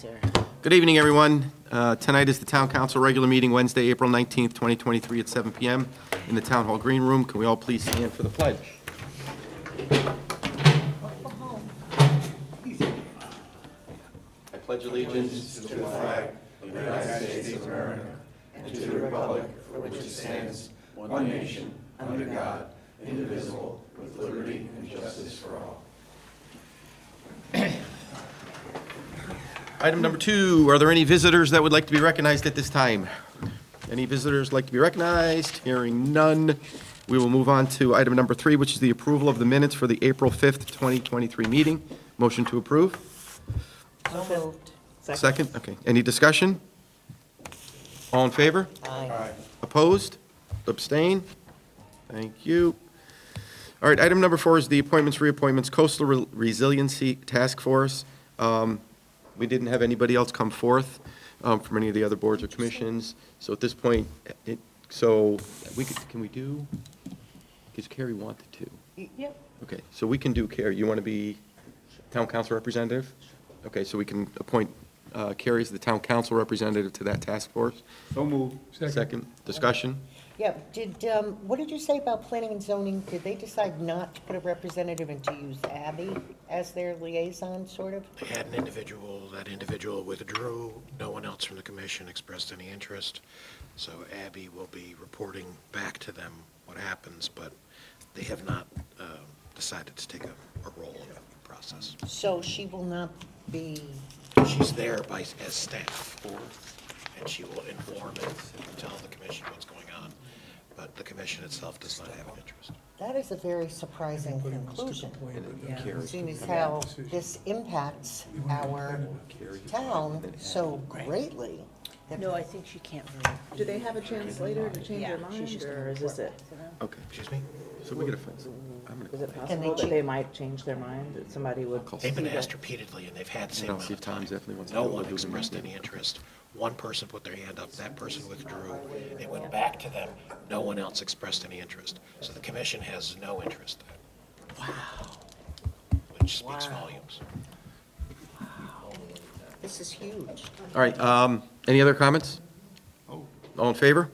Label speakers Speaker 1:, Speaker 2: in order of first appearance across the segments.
Speaker 1: sir.
Speaker 2: Good evening, everyone. Tonight is the Town Council regular meeting, Wednesday, April 19th, 2023, at 7 p.m. in the Town Hall Green Room. Can we all please stand for the pledge? I pledge allegiance to the flag of the United States of America and to the republic for which it stands, one nation, under God, indivisible, with liberty and justice for all. Item number 2, are there any visitors that would like to be recognized at this time? Any visitors like to be recognized? Hearing none, we will move on to item number 3, which is the approval of the minutes for the April 5th, 2023 meeting. Motion to approve?
Speaker 1: So moved.
Speaker 2: Second? Okay. Any discussion? All in favor?
Speaker 1: Aye.
Speaker 2: Opposed? Abstain? Thank you. All right, item number 4 is the appointments, reappointments, Coastal Resiliency Task Force. We didn't have anybody else come forth from any of the other boards or commissions. So at this point, can we do, because Carrie wanted to.
Speaker 1: Yep.
Speaker 2: Okay, so we can do, Carrie, you want to be town council representative? Okay, so we can appoint Carrie as the town council representative to that task force.
Speaker 3: So moved.
Speaker 2: Second, discussion?
Speaker 4: Yeah, what did you say about planning and zoning? Did they decide not to put a representative and to use Abby as their liaison, sort of?
Speaker 5: They had an individual, that individual withdrew. No one else from the commission expressed any interest. So Abby will be reporting back to them what happens, but they have not decided to take a role in the process.
Speaker 4: So she will not be,
Speaker 5: She's there as staff, and she will inform and tell the commission what's going on, but the commission itself does not have an interest.
Speaker 4: that is a very surprising conclusion,
Speaker 2: Carrie.
Speaker 4: seeing as how this impacts our town so greatly.
Speaker 1: No, I think she can't really.
Speaker 6: Do they have a chance later to change their mind, or is this it?
Speaker 2: Okay,
Speaker 5: Excuse me?
Speaker 2: so we get a, I'm
Speaker 6: Is
Speaker 2: gonna,
Speaker 6: it possible that they might change their mind, that somebody would?
Speaker 2: call
Speaker 5: They've been
Speaker 6: see
Speaker 5: asked
Speaker 6: that?
Speaker 5: repeatedly, and they've had the same
Speaker 2: No,
Speaker 5: amount
Speaker 2: see
Speaker 5: of
Speaker 2: if Tom's
Speaker 5: time.
Speaker 2: definitely wants to
Speaker 5: No
Speaker 2: go
Speaker 5: one
Speaker 2: with it.
Speaker 5: expressed any interest. One person put their hand up, that person withdrew. It went back to them. No one else expressed any interest. So the commission has no interest. Wow. Which speaks volumes.
Speaker 4: This is huge.
Speaker 2: all right, any other comments? All in favor?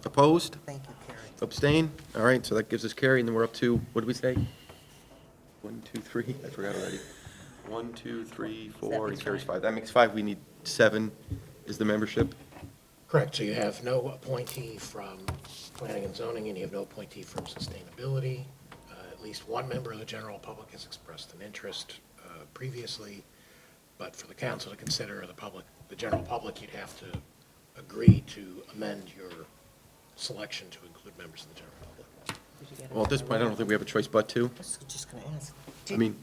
Speaker 2: Opposed?
Speaker 4: Thank you, Carrie.
Speaker 2: Abstain? All right, so that gives us Carrie, and then we're up to, what did we say? 1, 2, 3, I forgot already. 1, 2, 3, 4, and Carrie's 5. That makes 5, we need 7 is the membership.
Speaker 5: Correct, so you have no appointee from planning and zoning, and you have no appointee from sustainability. At least one member of the general public has expressed an interest previously, but for the council to consider, the general public, you'd have to agree to amend your selection to include members of the general public.
Speaker 2: Well, at this point, I don't think we have a choice but to.
Speaker 4: I was just going to ask.
Speaker 2: I mean,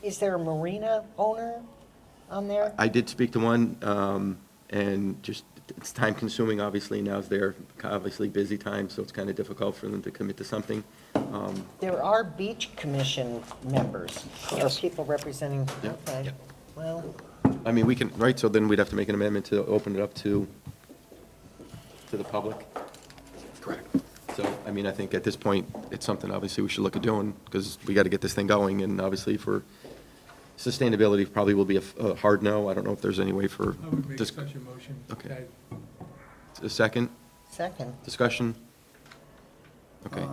Speaker 4: Is there a marina owner on there?
Speaker 2: I did speak to one, and just, it's time consuming, obviously, now's their obviously busy time, so it's kind of difficult for them to commit to something.
Speaker 4: There are beach commission members, or
Speaker 5: Yes.
Speaker 4: people representing,
Speaker 2: Yep.
Speaker 4: okay.
Speaker 5: Yep.
Speaker 4: Well,
Speaker 2: I mean, we can, right, so then we'd have to make an amendment to open it up to the public.
Speaker 5: Correct.
Speaker 2: So, I mean, I think at this point, it's something obviously we should look at doing, because we got to get this thing going, and obviously for sustainability, probably will be a hard no. I don't know if there's any way for.
Speaker 3: I would make
Speaker 2: dis-
Speaker 3: such a motion.
Speaker 2: Okay. A second,
Speaker 4: second.
Speaker 2: discussion? Okay,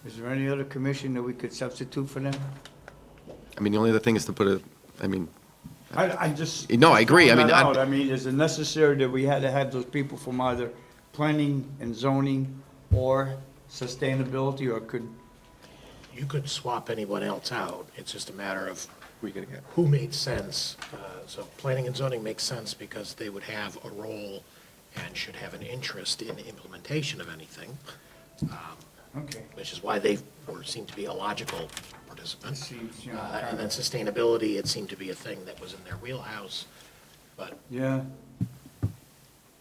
Speaker 7: Is there any other commission that we could substitute for them?
Speaker 2: I mean, the only other thing is to put
Speaker 7: I just.
Speaker 2: No, I agree. I mean,
Speaker 7: throwing that out. I mean, is it necessary that we had to have those people from either planning and zoning or sustainability, or could,
Speaker 5: You could swap anyone else out. It's just a matter of
Speaker 2: we gotta get,
Speaker 5: who made sense. So planning and zoning makes sense because they would have a role and should have an interest in the implementation of anything,
Speaker 7: okay.
Speaker 5: which is why they seem to be a logical participant.
Speaker 7: It seems, you know,
Speaker 5: And then sustainability, it seemed to be a thing that was in their wheelhouse, but
Speaker 7: Yeah,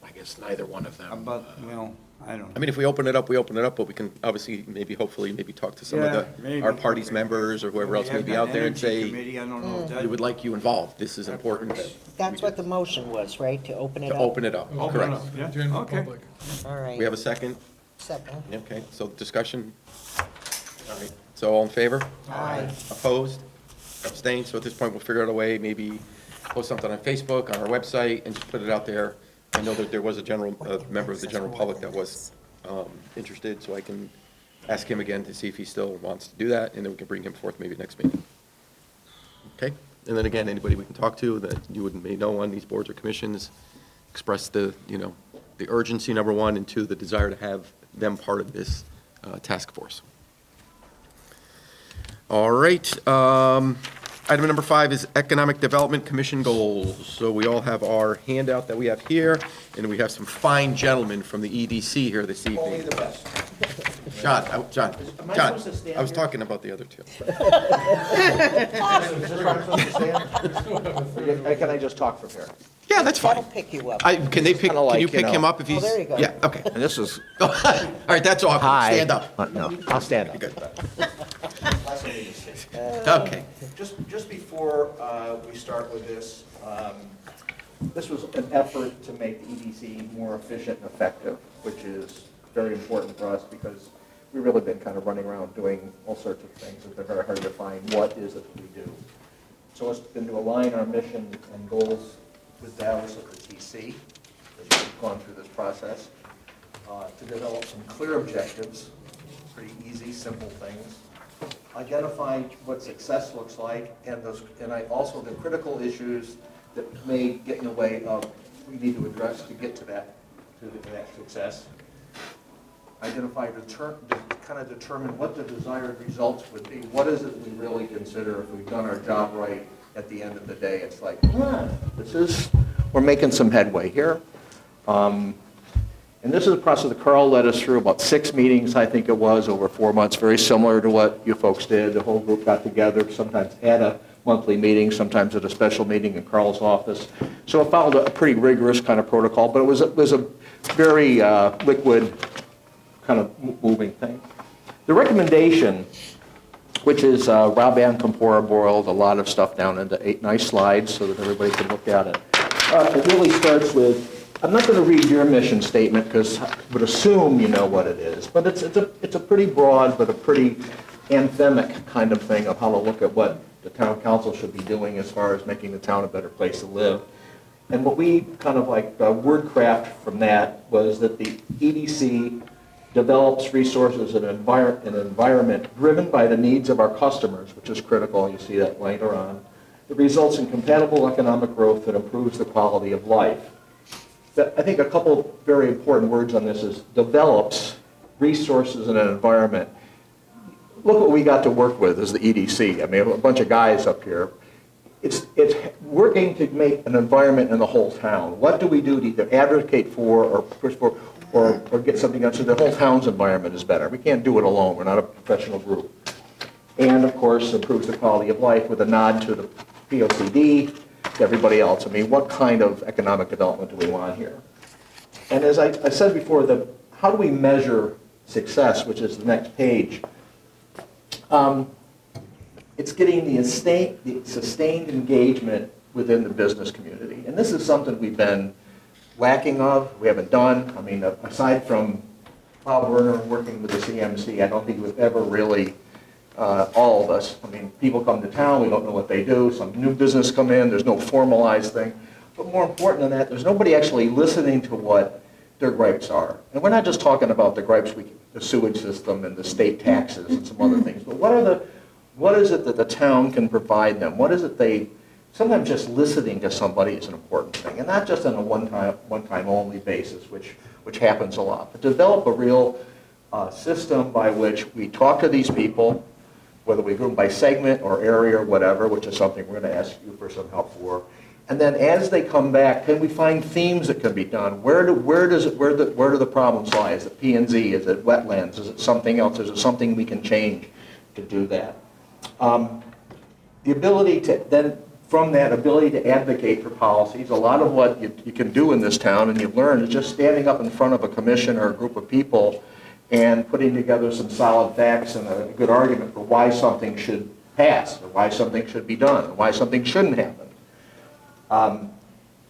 Speaker 5: I guess neither one of them.
Speaker 7: about, well, I don't
Speaker 2: I
Speaker 7: know.
Speaker 2: mean, if we open it up, but we can obviously, maybe, hopefully, maybe talk to some of
Speaker 7: Yeah, maybe.
Speaker 2: our party's members or whoever else may be out there and say,
Speaker 7: Committee, I don't know if that.
Speaker 2: we would like you involved. This is important
Speaker 4: That's what the motion was, right, to open it
Speaker 2: to
Speaker 4: up?
Speaker 2: open it up.
Speaker 3: Open it
Speaker 2: Correct.
Speaker 3: up to the
Speaker 7: Yeah,
Speaker 3: general
Speaker 7: okay.
Speaker 3: public.
Speaker 4: All right.
Speaker 2: We have a second?
Speaker 4: Second.
Speaker 2: Okay, so discussion? All right, so all in favor?
Speaker 4: Aye.
Speaker 2: Opposed? Abstained? So at this point, we'll figure out a way, maybe post something on Facebook, on our website, and just put it out there. I know that there was a member of the general public that was interested, so I can ask him again to see if he still wants to do that, and then we can bring him forth maybe next meeting. Okay? And then again, anybody we can talk to that you may know on these boards or commissions, express the urgency, number one, and two, the desire to have them part of this task force. All right. Item number 5 is Economic Development Commission goals. So we all have our handout that we have here, and we have some fine gentlemen from the EDC here this evening.
Speaker 3: Only the best.
Speaker 2: John,
Speaker 3: Am I supposed to stand
Speaker 2: I was
Speaker 3: here?
Speaker 2: talking about the other two.
Speaker 3: Is this where I'm supposed to stand? Or can I just talk from here?
Speaker 2: Yeah, that's fine.
Speaker 4: That'll pick you up.
Speaker 2: Can
Speaker 3: Kinda like,
Speaker 2: you
Speaker 3: you
Speaker 2: pick
Speaker 3: know.
Speaker 2: him up if he's?
Speaker 4: there you go.
Speaker 2: Yeah, okay.
Speaker 3: And this is,
Speaker 2: All right, that's awkward.
Speaker 3: hi.
Speaker 2: Stand up.
Speaker 3: No, I'll stand up.
Speaker 2: Good.
Speaker 8: Last one is-
Speaker 2: Okay.
Speaker 8: Just before we start with this, this was an effort to make the EDC more efficient and effective, which is very important for us because we've really been kind of running around doing all sorts of things. It's been very hard to find what is it that we do. So it's been to align our mission and goals with Dallas of the TC, as we've gone through this process, to develop some clear objectives, pretty easy, simple things, identify what success looks like, and also the critical issues that may get in the way of we need to address to get to that success. Identify, kind of determine what the desired results would be. What is it we really consider if we've done our job right at the end of the day? It's like, we're making some headway here. And this is a process that Carl led us through, about 6 meetings, I think it was, over 4 months, very similar to what you folks did. The whole group got together, sometimes at a monthly meeting, sometimes at a special meeting in Carl's office. So it followed a pretty rigorous kind of protocol, but it was a very liquid kind of moving thing. The recommendation, which is Rob Ann Campora boiled a lot of stuff down into 8 nice slides so that everybody can look at it. It really starts with, I'm not going to read your mission statement because I would assume you know what it is, but it's a pretty broad but a pretty anthemic kind of thing of how to look at what the town council should be doing as far as making the town a better place to live. And what we kind of like wordcraft from that was that the EDC develops resources and an environment driven by the needs of our customers, which is critical. You see that later on. It results in compatible economic growth that improves the quality of life. I think a couple very important words on this is develops resources and an environment. Look what we got to work with as the EDC. I mean, a bunch of guys up here. It's working to make an environment in the whole town. What do we do to either advocate for or push for or get something done so the whole town's environment is better? We can't do it alone. We're not a professional group. And, of course, improves the quality of life with a nod to the POCD, to everybody else. I mean, what kind of economic development do we want here? And as I said before, how do we measure success, which is the next page? It's getting the sustained engagement within the business community. And this is something we've been lacking of, we haven't done. I mean, aside from Bob Werner working with the CMC, I don't think we've ever really, all of us, I mean, people come to town, we don't know what they do, some new business come in, there's no formalized thing. But more important than that, there's nobody actually listening to what their gripes are. And we're not just talking about the gripes, the sewage system and the state taxes and some other things, but what is it that the town can provide them? What is it sometimes just listening to somebody is an important thing, and not just on a one-time only basis, which happens a lot, but develop a real system by which we talk to these people, whether we group them by segment or area or whatever, which is something we're going to ask you for some help for. And then as they come back, can we find themes that can be done? Where do the problems lie? Is it P&Z? Is it wetlands? Is it something else? Is it something we can change to do that? The ability to then, from that ability to advocate for policies, a lot of what you can do in this town and you've learned is just standing up in front of a commission or a group of people and putting together some solid facts and a good argument for why something should pass, or why something should be done, or why something shouldn't happen.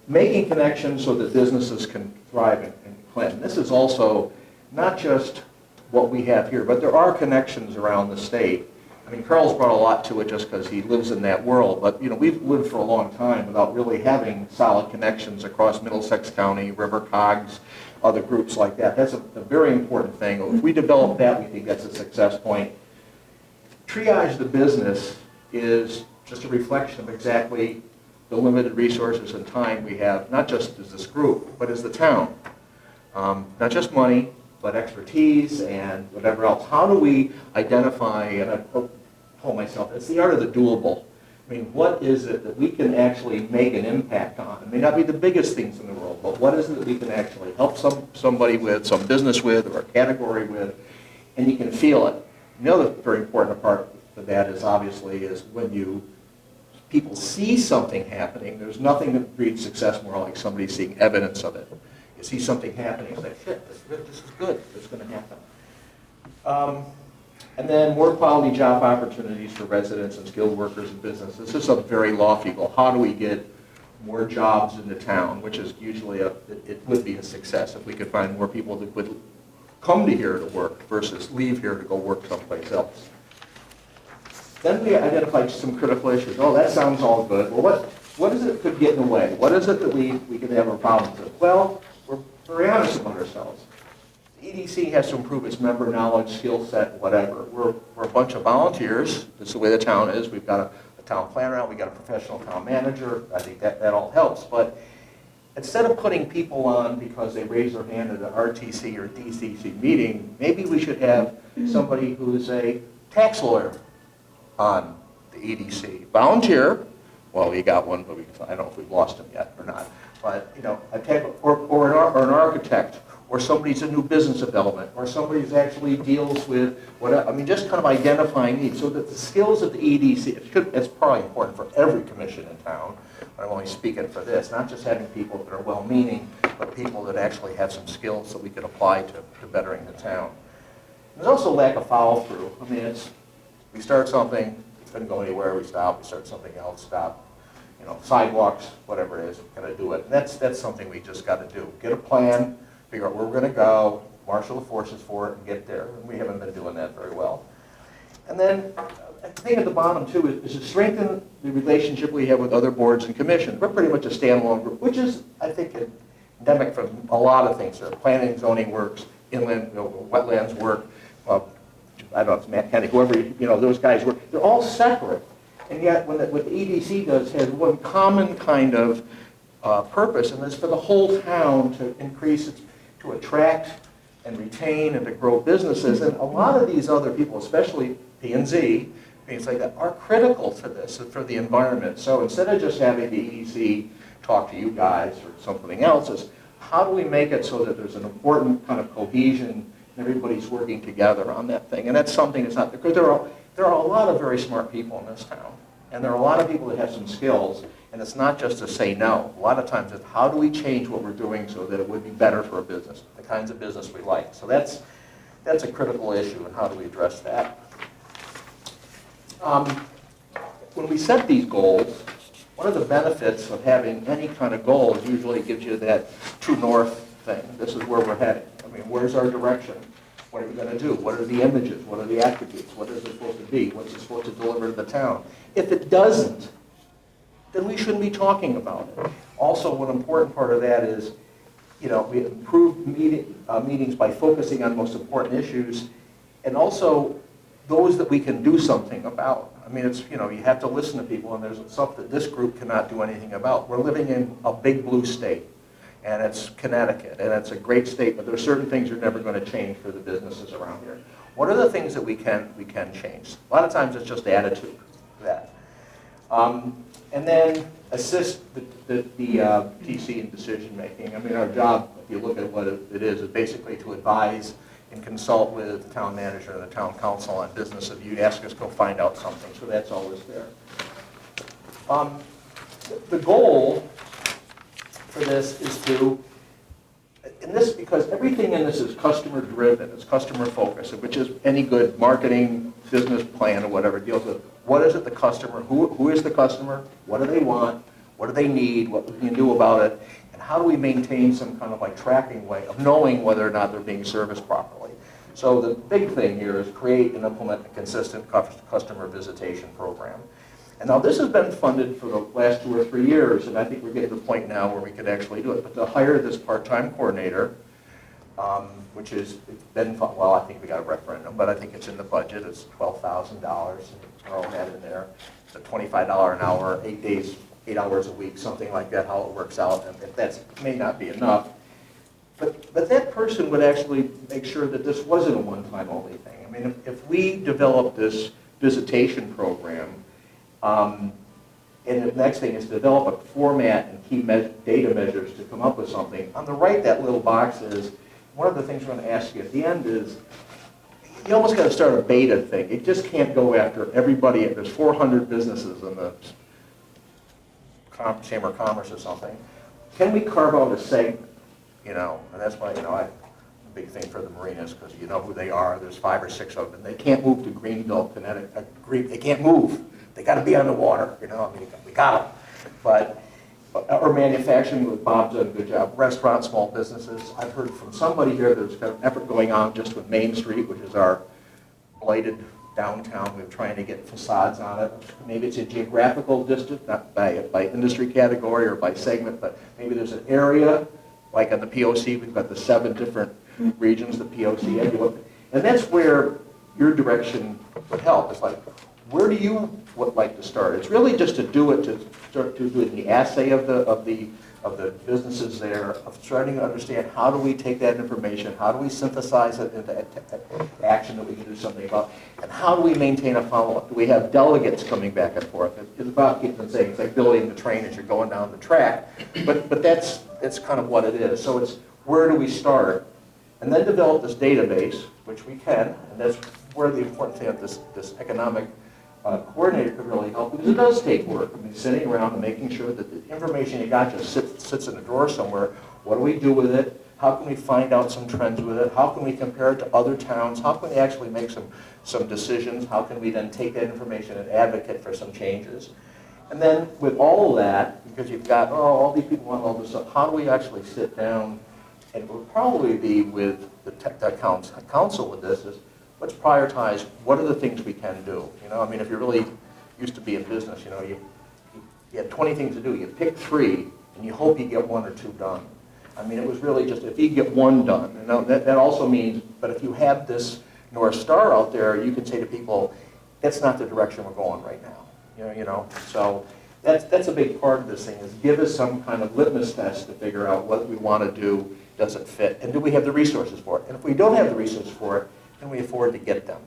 Speaker 8: Making connections so that businesses can thrive in Clinton. This is also not just what we have here, but there are connections around the state. I mean, Carl's brought a lot to it just because he lives in that world, but, you know, we've lived for a long time without really having solid connections across Middlesex County, River Cogs, other groups like that. That's a very important thing. If we develop that, we think that's a success point. Triage the business is just a reflection of exactly the limited resources and time we have, not just as this group, but as the town. Not just money, but expertise and whatever else. How do we identify, and I told myself, it's the art of the doable. I mean, what is it that we can actually make an impact on? It may not be the biggest things in the world, but what is it that we can actually help somebody with, some business with, or a category with, and you can feel it. The other very important part of that is obviously is when people see something happening, there's nothing that breeds success more like somebody seeing evidence of it. You see something happening, you say, shit, this is good, this is going to happen. And then more quality job opportunities for residents and skilled workers and businesses. This is a very lofty goal. How do we get more jobs in the town, which is usually, it would be a success if we could find more people that would come to here to work versus leave here to go work someplace else. Then we identified some critical issues. Oh, that sounds all good. Well, what is it that could get in the way? What is it that we could have our problems with? Well, we're very honest about ourselves. The EDC has to improve its member knowledge, skill set, whatever. We're a bunch of volunteers. This is the way the town is. We've got a town planner out. We've got a professional town manager. I think that all helps. But instead of putting people on because they raise their hand at an RTC or DCC meeting, maybe we should have somebody who's a tax lawyer on the EDC. Volunteer. Well, we got one, but I don't know if we've lost him yet or not. But, you know, or an architect, or somebody's a new business development, or somebody's actually deals with whatever. I mean, just kind of identifying needs so that the skills of the EDC, it's probably important for every commission in town. I'm only speaking for this, not just having people that are well-meaning, but people that actually have some skills that we could apply to bettering the town. There's also lack of follow-through. I mean, we start something, it couldn't go anywhere, we stop, we start something else, stop. You know, sidewalks, whatever it is, we're going to do it. And that's something we just got to do. Get a plan, figure out where we're going to go, marshal the forces for it, and get there. And we haven't been doing that very well. And then I think at the bottom, too, is to strengthen the relationship we have with other boards and commissions. We're pretty much a standalone group, which is, I think, endemic from a lot of things. Planning and zoning works, inland, wetlands work, I don't know if it's Matt Kenny, whoever, those guys work. They're all separate. And yet, what the EDC does has one common kind of purpose, and it's for the whole town to increase, to attract and retain and to grow businesses. And a lot of these other people, especially P&Z, things like that, are critical to this, for the environment. So instead of just having the EDC talk to you guys or something else, is how do we make it so that there's an important kind of cohesion and everybody's working together on that thing? And that's something that's not, because there are a lot of very smart people in this town. And there are a lot of people that have some skills, and it's not just to say no. A lot of times it's how do we change what we're doing so that it would be better for a business, the kinds of business we like. So that's a critical issue, and how do we address that? When we set these goals, one of the benefits of having any kind of goal is usually it gives you that true north thing. This is where we're heading. I mean, where's our direction? What are we going to do? What are the images? What are the attributes? What is it supposed to be? What's it supposed to deliver to the town? If it doesn't, then we shouldn't be talking about it. Also, one important part of that is, we improve meetings by focusing on most important issues, and also those that we can do something about. I mean, it's, you have to listen to people, and there's stuff that this group cannot do anything about. We're living in a big blue state. And it's Connecticut, and it's a great state, but there are certain things you're never going to change for the businesses around here. What are the things that we can change? A lot of times it's just attitude, that. And then assist the TC in decision making. I mean, our job, if you look at what it is basically to advise and consult with the town manager and the town council on business. If you ask us, go find out something, so that's always there. The goal for this is to, and this, because everything in this is customer driven, it's customer focused, which is any good marketing, business plan or whatever deals with what is it the customer, who is the customer, what do they want, what do they need, what we can do about it, and how do we maintain some kind of like tracking way of knowing whether or not they're being serviced properly. So the big thing here is create and implement a consistent customer visitation program. And now this has been funded for the last 2 or 3 years, and I think we're getting to the point now where we could actually do it. But to hire this part-time coordinator, which has been, well, I think we got a referendum, but I think it's in the budget, it's $12,000, Carl had in there. It's a $25 an hour, 8 days, 8 hours a week, something like that, how it works out, and if that may not be enough. But that person would actually make sure that this wasn't a one-time only thing. I mean, if we develop this visitation program, and the next thing is develop a format and key data measures to come up with something. On the right, that little box is, one of the things we're going to ask you at the end is, you almost got to start a beta thing. It just can't go after everybody. There's 400 businesses in the Chamber of Commerce or something. Can we carve out a segment? You know, and that's why, you know, a big thing for the marinas, because you know who they are. There's 5 or 6 of them. They can't move to Greenville, Connecticut. They can't move. They got to be on the water, you know. I mean, we got them. But or manufacturing, with Bob's done a good job. Restaurants, small businesses. I've heard from somebody here. There's got an effort going on just with Main Street, which is our blighted downtown. We're trying to get facades on it. Maybe it's a geographical district, not by industry category or by segment, but maybe there's an area. Like on the POC, we've got the 7 different regions, the POC, and that's where your direction would help. It's like, where do you would like to start? It's really just to do it, to start to do the assay of the businesses there, of starting to understand how do we take that information, how do we synthesize it into action that we can do something about, and how do we maintain a follow-up? Do we have delegates coming back and forth? It's about keeping them saying, it's like building the train as you're going down the track, but that's kind of what it is. So it's where do we start? And then develop this database, which we can, and that's where the important thing of this economic coordinator could really help, because it does take work. I mean, sitting around and making sure that the information you got just sits in a drawer somewhere. What do we do with it? How can we find out some trends with it? How can we compare it to other towns? How can we actually make some decisions? How can we then take that information and advocate for some changes? And then with all of that, because you've got, all these people want all this stuff, how do we actually sit down, and it will probably be with the council with this, is let's prioritize what are the things we can do. You know, I mean, if you're really used to be in business, you know, you had 20 things to do. You pick 3, and you hope you get 1 or 2 done. I mean, it was really just, if you get 1 done, and that also means, but if you have this North Star out there, you can say to people, that's not the direction we're going right now. You know, so that's a big part of this thing, is give us some kind of litmus test to figure out what we want to do, does it fit, and do we have the resources for it? And if we don't have the resources for it, can we afford to get them?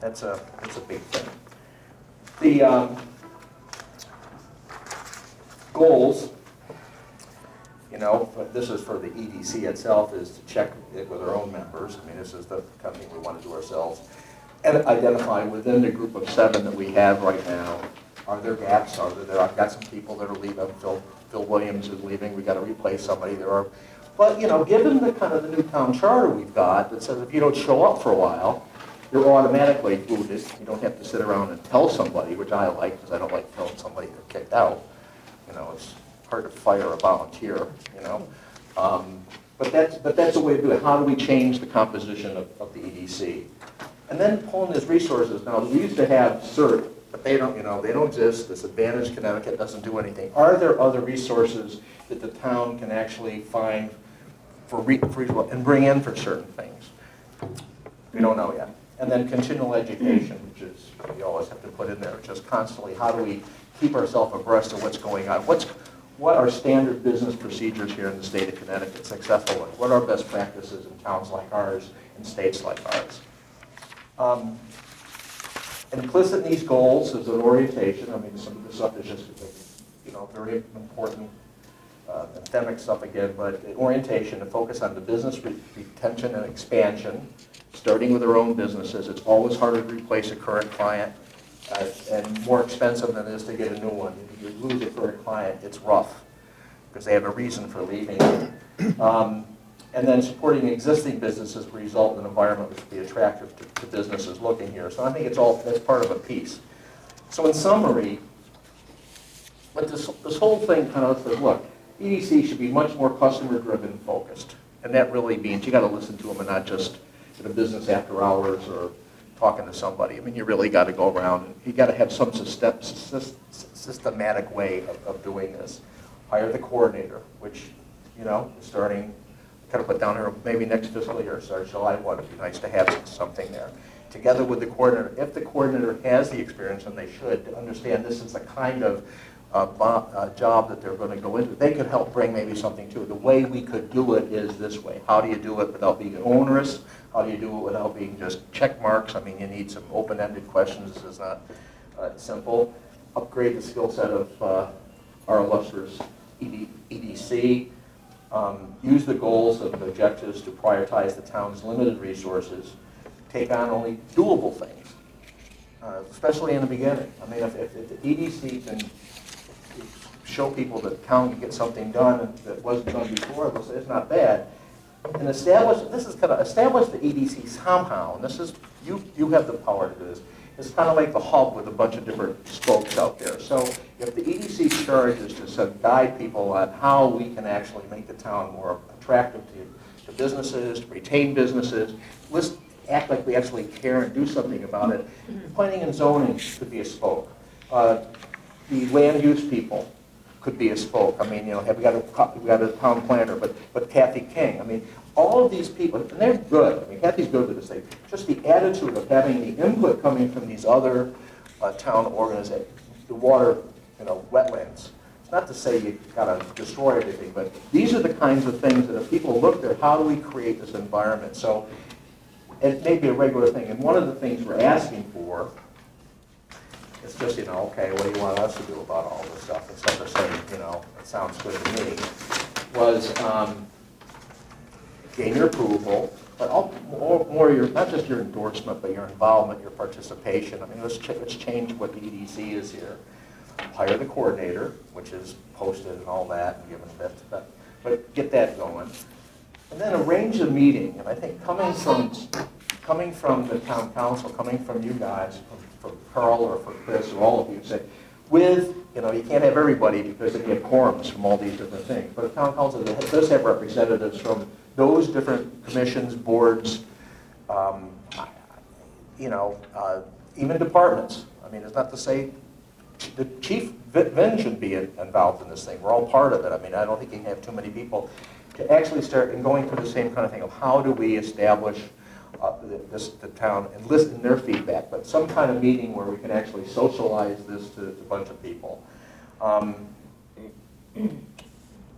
Speaker 8: That's a big thing. The goals, you know, this is for the EDC itself, is to check it with our own members. I mean, this is the kind of thing we want to do ourselves. And identify within the group of 7 that we have right now, are there gaps? I've got some people that are leaving. Phil Williams is leaving. We've got to replace somebody. But, you know, given the kind of the new town charter we've got that says if you don't show up for a while, you're automatically booted. You don't have to sit around and tell somebody, which I like, because I don't like telling somebody they're kicked out. You know, it's hard to fire a volunteer, you know. But that's a way to do it. How do we change the composition of the EDC? And then pulling these resources. Now, we used to have CERT, but they don't, you know, they don't exist. This Advantage Connecticut doesn't do anything. Are there other resources that the town can actually find for and bring in for certain things? We don't know yet. And then continual education, which is, you always have to put in there, just constantly, how do we keep ourselves abreast of what's going on? What are standard business procedures here in the state of Connecticut successful? What are best practices in towns like ours and states like ours? Implicit in these goals is an orientation. I mean, some of this stuff is just, you know, very important anthemic stuff again, but orientation to focus on the business retention and expansion, starting with their own businesses. It's always harder to replace a current client and more expensive than it is to get a new one. If you lose a current client, it's rough because they have a reason for leaving. And then supporting existing businesses will result in an environment which will be attractive to businesses looking here. So I think that's part of a piece. So in summary, what this whole thing kind of says, look, EDC should be much more customer-driven focused. And that really means you got to listen to them and not just at a business after hours or talking to somebody. I mean, you really got to go around, and you got to have some systematic way of doing this. Hire the coordinator, which, you know, is starting, kind of put down here, maybe next fiscal year, start July 1. It'd be nice to have something there. Together with the coordinator, if the coordinator has the experience, and they should, to understand this is the kind of job that they're going to go into, they could help bring maybe something to it. The way we could do it is this way. How do you do it without being onerous? How do you do it without being just check marks? I mean, you need some open-ended questions. This is not simple. Upgrade the skill set of our illustrious EDC. Use the goals and objectives to prioritize the town's limited resources. Take on only doable things, especially in the beginning. I mean, if the EDC can show people that the town can get something done that wasn't done before, they'll say it's not bad. And establish the EDC somehow, and this is, you have the power to do this. It's kind of like the hub with a bunch of different spokes out there. So if the EDC charge is to sort of guide people on how we can actually make the town more attractive to businesses, to retain businesses, let's act like we actually care and do something about it. Planning and zoning could be a spoke. The land use people could be a spoke. I mean, you know, we got a town planner, but Kathy King. I mean, all of these people, and they're good. I mean, Kathy's good with this thing. Just the attitude of having the input coming from these other town organizations, the water, you know, wetlands. It's not to say you gotta destroy everything, but these are the kinds of things that if people look at, how do we create this environment? So it may be a regular thing. And one of the things we're asking for, it's just, you know, okay, what do you want us to do about all this stuff? Instead of saying, you know, it sounds good to me, was gain your approval, but more your, not just your endorsement, but your involvement, your participation. I mean, let's change what the EDC is here. Hire the coordinator, which is posted and all that, and given that, but get that going. And then arrange a meeting, and I think coming from the town council, coming from you guys, from Carl or from Chris or all of you, say, with, you know, you can't have everybody because they get quorums from all these different things, but a town council does have representatives from those different commissions, boards, you know, even departments. I mean, it's not to say the chief Vin should be involved in this thing. We're all part of it. I mean, I don't think you can have too many people to actually start and going through the same kind of thing of how do we establish the town and listen to their feedback, but some kind of meeting where we can actually socialize this to a bunch of people.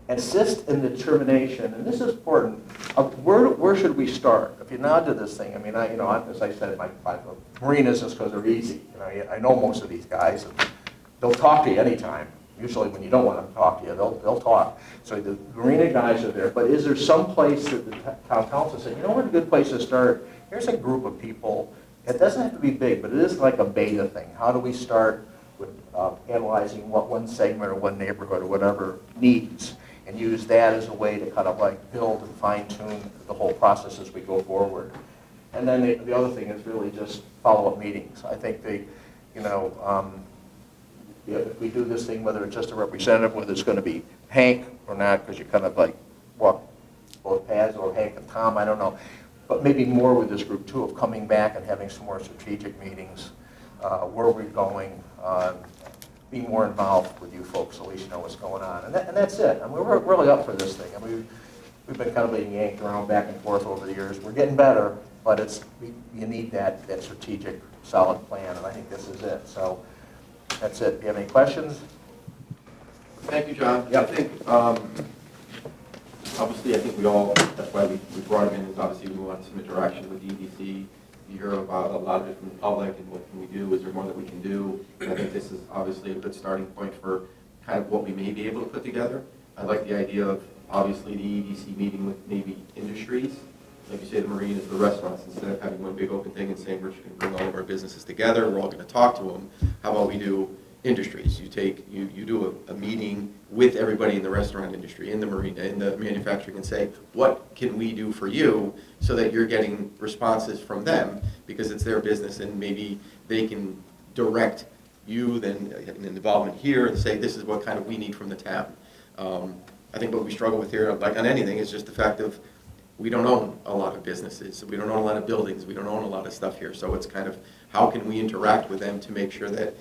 Speaker 8: Assist in the determination, and this is important, of where should we start? If you nod to this thing, I mean, as I said, my marine is just because they're easy. You know, I know most of these guys, and they'll talk to you anytime. Usually when you don't want them to talk to you, they'll talk. So the marina guys are there, but is there some place that the town council said, you know what, a good place to start? Here's a group of people. It doesn't have to be big, but it is like a beta thing. How do we start with analyzing what one segment or one neighborhood or whatever needs, and use that as a way to kind of like build and fine-tune the whole process as we go forward. And then the other thing is really just follow-up meetings. I think if we do this thing, whether it's just a representative, whether it's going to be Hank or not, because you kind of like walk both paths, or Hank and Tom, I don't know. But maybe more with this group too, of coming back and having some more strategic meetings, where we're going, be more involved with you folks so at least you know what's going on. And that's it. I mean, we're really up for this thing. I mean, we've been kind of being yanked around back and forth over the years. We're getting better, but you need that strategic, solid plan, and I think this is it. So that's it. Do you have any questions?
Speaker 2: Thank you, John.
Speaker 8: Yeah.
Speaker 2: I think, obviously, I think that's why we brought him in, is obviously we want some interaction with EDC. You hear about a lot of it from the public, and what can we do? Is there more that we can do? And I think this is obviously a good starting point for kind of what we may be able to put together. I like the idea of, obviously, the EDC meeting with maybe industries. Like you say, the marine is the restaurants. Instead of having one big open thing and saying we're just going to bring all of our businesses together, we're all going to talk to them, how about we do industries? You do a meeting with everybody in the restaurant industry, in the marina, in the manufacturing, and say, what can we do for you, so that you're getting responses from them, because it's their business, and maybe they can direct you then in involvement here and say, this is what kind of we need from the town. I think what we struggle with here, like on anything, is just the fact of we don't own a lot of businesses, we don't own a lot of buildings, we don't own a lot of stuff here, so it's kind of, how can we interact with them to make sure that,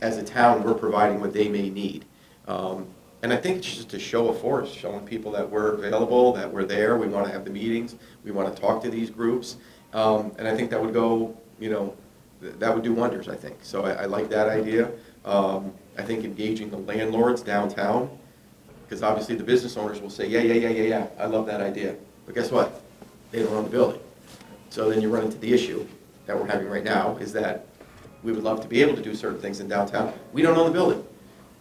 Speaker 2: as a town, we're providing what they may need? And I think it's just a show of force, showing people that we're available, that we're there, we want to have the meetings, we want to talk to these groups, and I think that would go, you know, that would do wonders, I think. So I like that idea. I think engaging the landlords downtown, because obviously the business owners will say, yeah, I love that idea. But guess what? They don't own the building. So then you run into the issue that we're having right now, is that we would love to be able to do certain things in downtown. We don't own the building.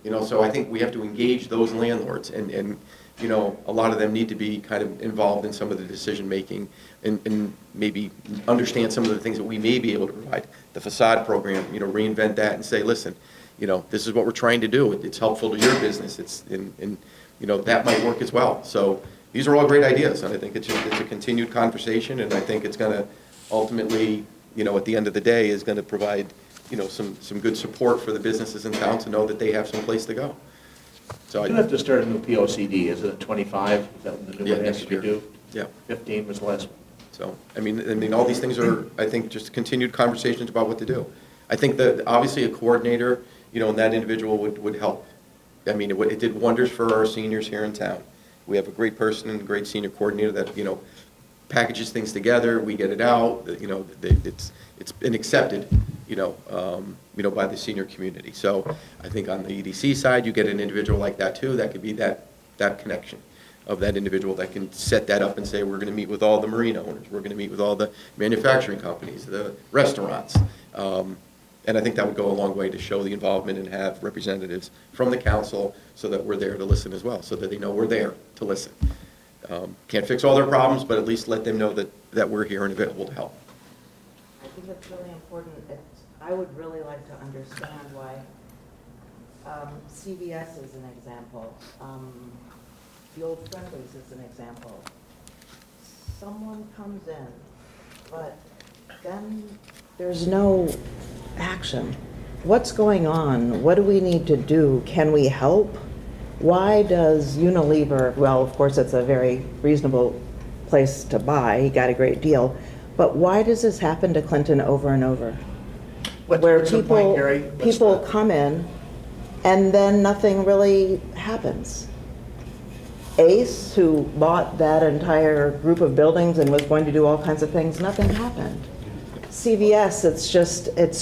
Speaker 2: You know, so I think we have to engage those landlords, and you know, a lot of them need to be kind of involved in some of the decision-making and maybe understand some of the things that we may be able to provide. The facade program, you know, reinvent that and say, listen, you know, this is what we're trying to do. It's helpful to your business. It's you know, that might work as well. So these are all great ideas, and I think it's a continued conversation, and I think it's going to ultimately, you know, at the end of the day, is going to provide, you know, some good support for the businesses in town to know that they have some place to go. So
Speaker 8: You have to start a new POCD, is it 25? Is that the new
Speaker 2: Yeah,
Speaker 8: one
Speaker 2: next
Speaker 8: has to be
Speaker 2: year.
Speaker 8: due?
Speaker 2: Yeah.
Speaker 8: 15 was the last one.
Speaker 2: So, I mean, all these things are, I think, just continued conversations about what to do. I think that, obviously, a coordinator, you know, and that individual would help. I mean, it did wonders for our seniors here in town. We have a great person and a great senior coordinator that, you know, packages things together, we get it out, you know, it's been accepted, you know, by the senior community. So I think on the EDC side, you get an individual like that too, that could be that connection of that individual that can set that up and say, we're gonna meet with all the marina owners, we're gonna meet with all the manufacturing companies, the restaurants. And I think that would go a long way to show the involvement and have representatives from the council so that we're there to listen as well, so that they know we're there to listen. Can't fix all their problems, but at least let them know that we're here and available to help.
Speaker 6: I think that's really important. I would really like to understand why CVS is an example, the Old Friendlies is an example. Someone comes in, but then there's no action. What's going on? What do we need to do? Can we help? Why does Unilever, well, of course, it's a very reasonable place to buy, he got a great deal, but why does this happen to Clinton over and over? Where
Speaker 8: What's the point, Gary? What's
Speaker 6: people
Speaker 8: the-
Speaker 6: come in and then nothing really happens. Ace, who bought that entire group of buildings and was going to do all kinds of things, nothing happened. CVS, it's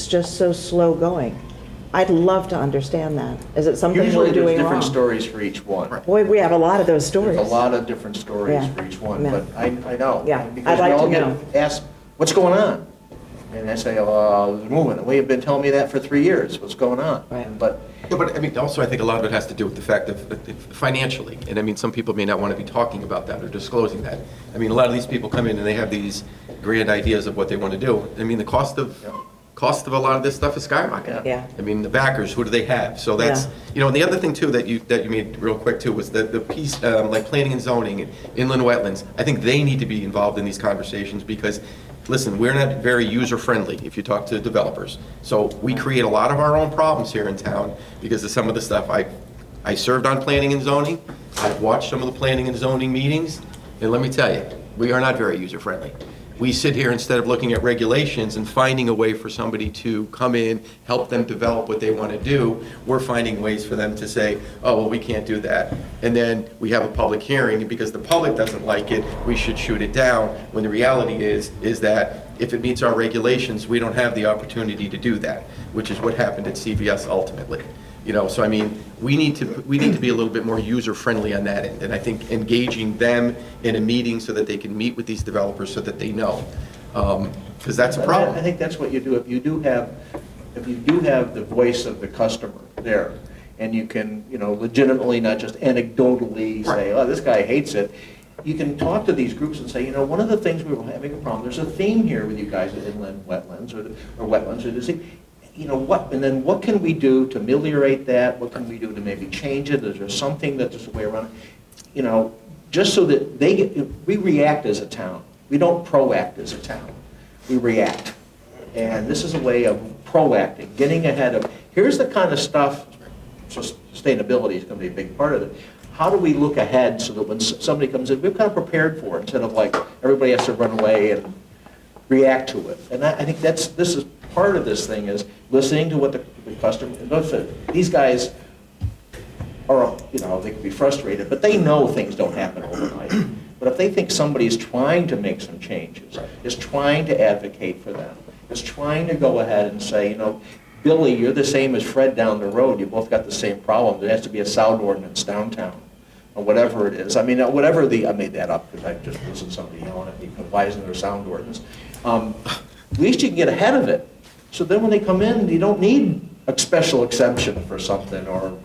Speaker 6: just so slow going. I'd love to understand that. Is it something
Speaker 8: Usually
Speaker 6: we're
Speaker 8: there's
Speaker 6: doing
Speaker 8: different
Speaker 6: wrong?
Speaker 8: stories for each one.
Speaker 6: Boy, we have a lot of those stories.
Speaker 8: There's a lot of different stories
Speaker 6: Yeah.
Speaker 8: for each one,
Speaker 6: Yeah.
Speaker 8: but I know.
Speaker 6: Yeah,
Speaker 8: Because
Speaker 6: I'd like
Speaker 8: we all
Speaker 6: to
Speaker 8: get
Speaker 6: know.
Speaker 8: asked, what's going on? And I say, oh, there's movement. Well, you've been telling me that for 3 years. What's going on?
Speaker 6: Right.
Speaker 8: But
Speaker 2: Yeah, but I mean, also I think a lot of it has to do with the fact of financially, and I mean, some people may not want to be talking about that or disclosing that. I mean, a lot of these people come in and they have these grand ideas of what they want to do. I mean, the cost of a lot of this stuff is skyrocketing.
Speaker 6: Yeah.
Speaker 2: I mean, the backers, who do they have? So that's,
Speaker 6: Yeah.
Speaker 2: you know, and the other thing too that you made real quick too was the piece, like planning and zoning and inland wetlands. I think they need to be involved in these conversations because, listen, we're not very user-friendly if you talk to developers. So we create a lot of our own problems here in town because of some of the stuff. I served on planning and zoning. I've watched some of the planning and zoning meetings, and let me tell you, we are not very user-friendly. We sit here instead of looking at regulations and finding a way for somebody to come in, help them develop what they want to do, we're finding ways for them to say, oh, well, we can't do that. And then we have a public hearing, and because the public doesn't like it, we should shoot it down, when the reality is that if it meets our regulations, we don't have the opportunity to do that, which is what happened at CVS ultimately. You know, so I mean, we need to be a little bit more user-friendly on that end, and I think engaging them in a meeting so that they can meet with these developers so that they know, because that's a problem.
Speaker 8: I think that's what you do. If you do have the voice of the customer there, and you can, you know, legitimately, not just anecdotally say, oh, this guy hates it, you can talk to these groups and say, you know, one of the things we were having a problem, there's a theme here with you guys at inland wetlands or wetlands, or this thing. You know, what can we do to ameliorate that? What can we do to maybe change it? Is there something that there's a way around it? You know, just so that we react as a town. We don't proact as a town. We react. And this is a way of proacting, getting ahead of, here's the kind of stuff, so sustainability is going to be a big part of it. how do we look ahead so that when somebody comes in, we're kind of prepared for it, instead of like, everybody has to run away and react to it. And I think this is part of this thing, is listening to what the customer, these guys are, they can be frustrated, but they know things don't happen overnight. But if they think somebody's trying to make some changes, is trying to advocate for them, is trying to go ahead and say, Billy, you're the same as Fred down the road, you both got the same problem, there has to be a sound ordinance downtown, or whatever it is. I mean, whatever I made that up because I just listened to somebody yelling at me, why isn't there a sound ordinance? At least you can get ahead of it. So then when they come in, you don't need a special exemption for something, or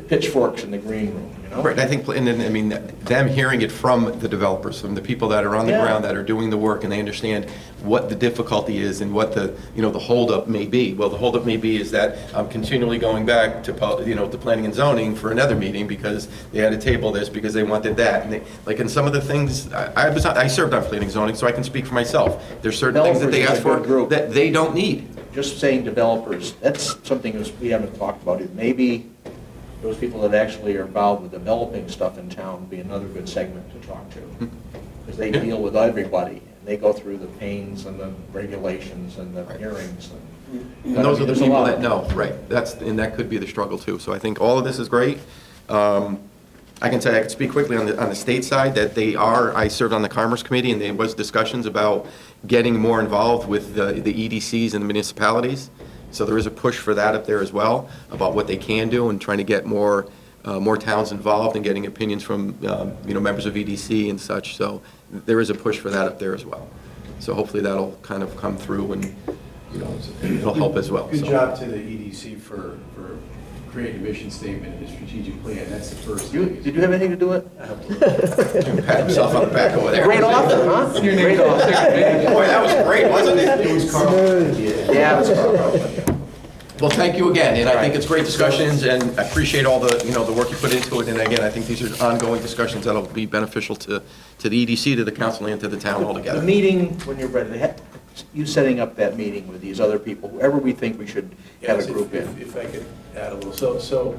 Speaker 8: pitchforks in the green room,
Speaker 2: Right, I think, and then, I mean, them hearing it from the developers, from the people that are on the
Speaker 8: Yeah.
Speaker 2: ground, that are doing the work, and they understand what the difficulty is and what the, the holdup may be. Well, the holdup may be is that I'm continually going back to, to planning and zoning for another meeting because they had to table this because they wanted that. And they, like, in some of the things, I served on planning and zoning, so I can speak for myself. There's certain things that they ask for that they don't need.
Speaker 8: Just saying developers, that's something we haven't talked about. Maybe those people that actually are involved with developing stuff in town would be another good segment to talk to. Because they deal with everybody, and they go through the pains and the regulations and the hearings.
Speaker 2: And those are the people that know, right. And that could be the struggle too. So I think all of this is great. I can say, I can speak quickly on the state side, that I served on the Commerce Committee, and there was discussions about getting more involved with the EDCs and the municipalities. So there is a push for that up there as well, about what they can do, and trying to get more towns involved and getting opinions from, members of EDC and such. So there is a push for that up there as well. So hopefully that'll kind of come through, and, it'll help as well.
Speaker 9: Good
Speaker 2: So.
Speaker 9: job to the EDC for creating a mission statement and a strategic plan. That's the first thing.
Speaker 8: Did you have anything to do with it?
Speaker 2: Pat himself on the back over there.
Speaker 8: Great author, huh? Great author.
Speaker 2: Boy, that was great, wasn't it?
Speaker 9: It was Carl.
Speaker 8: Yeah, it was Carl.
Speaker 2: Well, thank you again, and I think it's great discussions, and I appreciate all the, the work you put into it. And again, I think these are ongoing discussions that'll be beneficial to the EDC, to the council, and to the town altogether.
Speaker 8: The meeting, when you're ready, you setting up that meeting with these other people, whoever we think we should have a
Speaker 9: Yes,
Speaker 8: group in.
Speaker 9: If I could add a little. So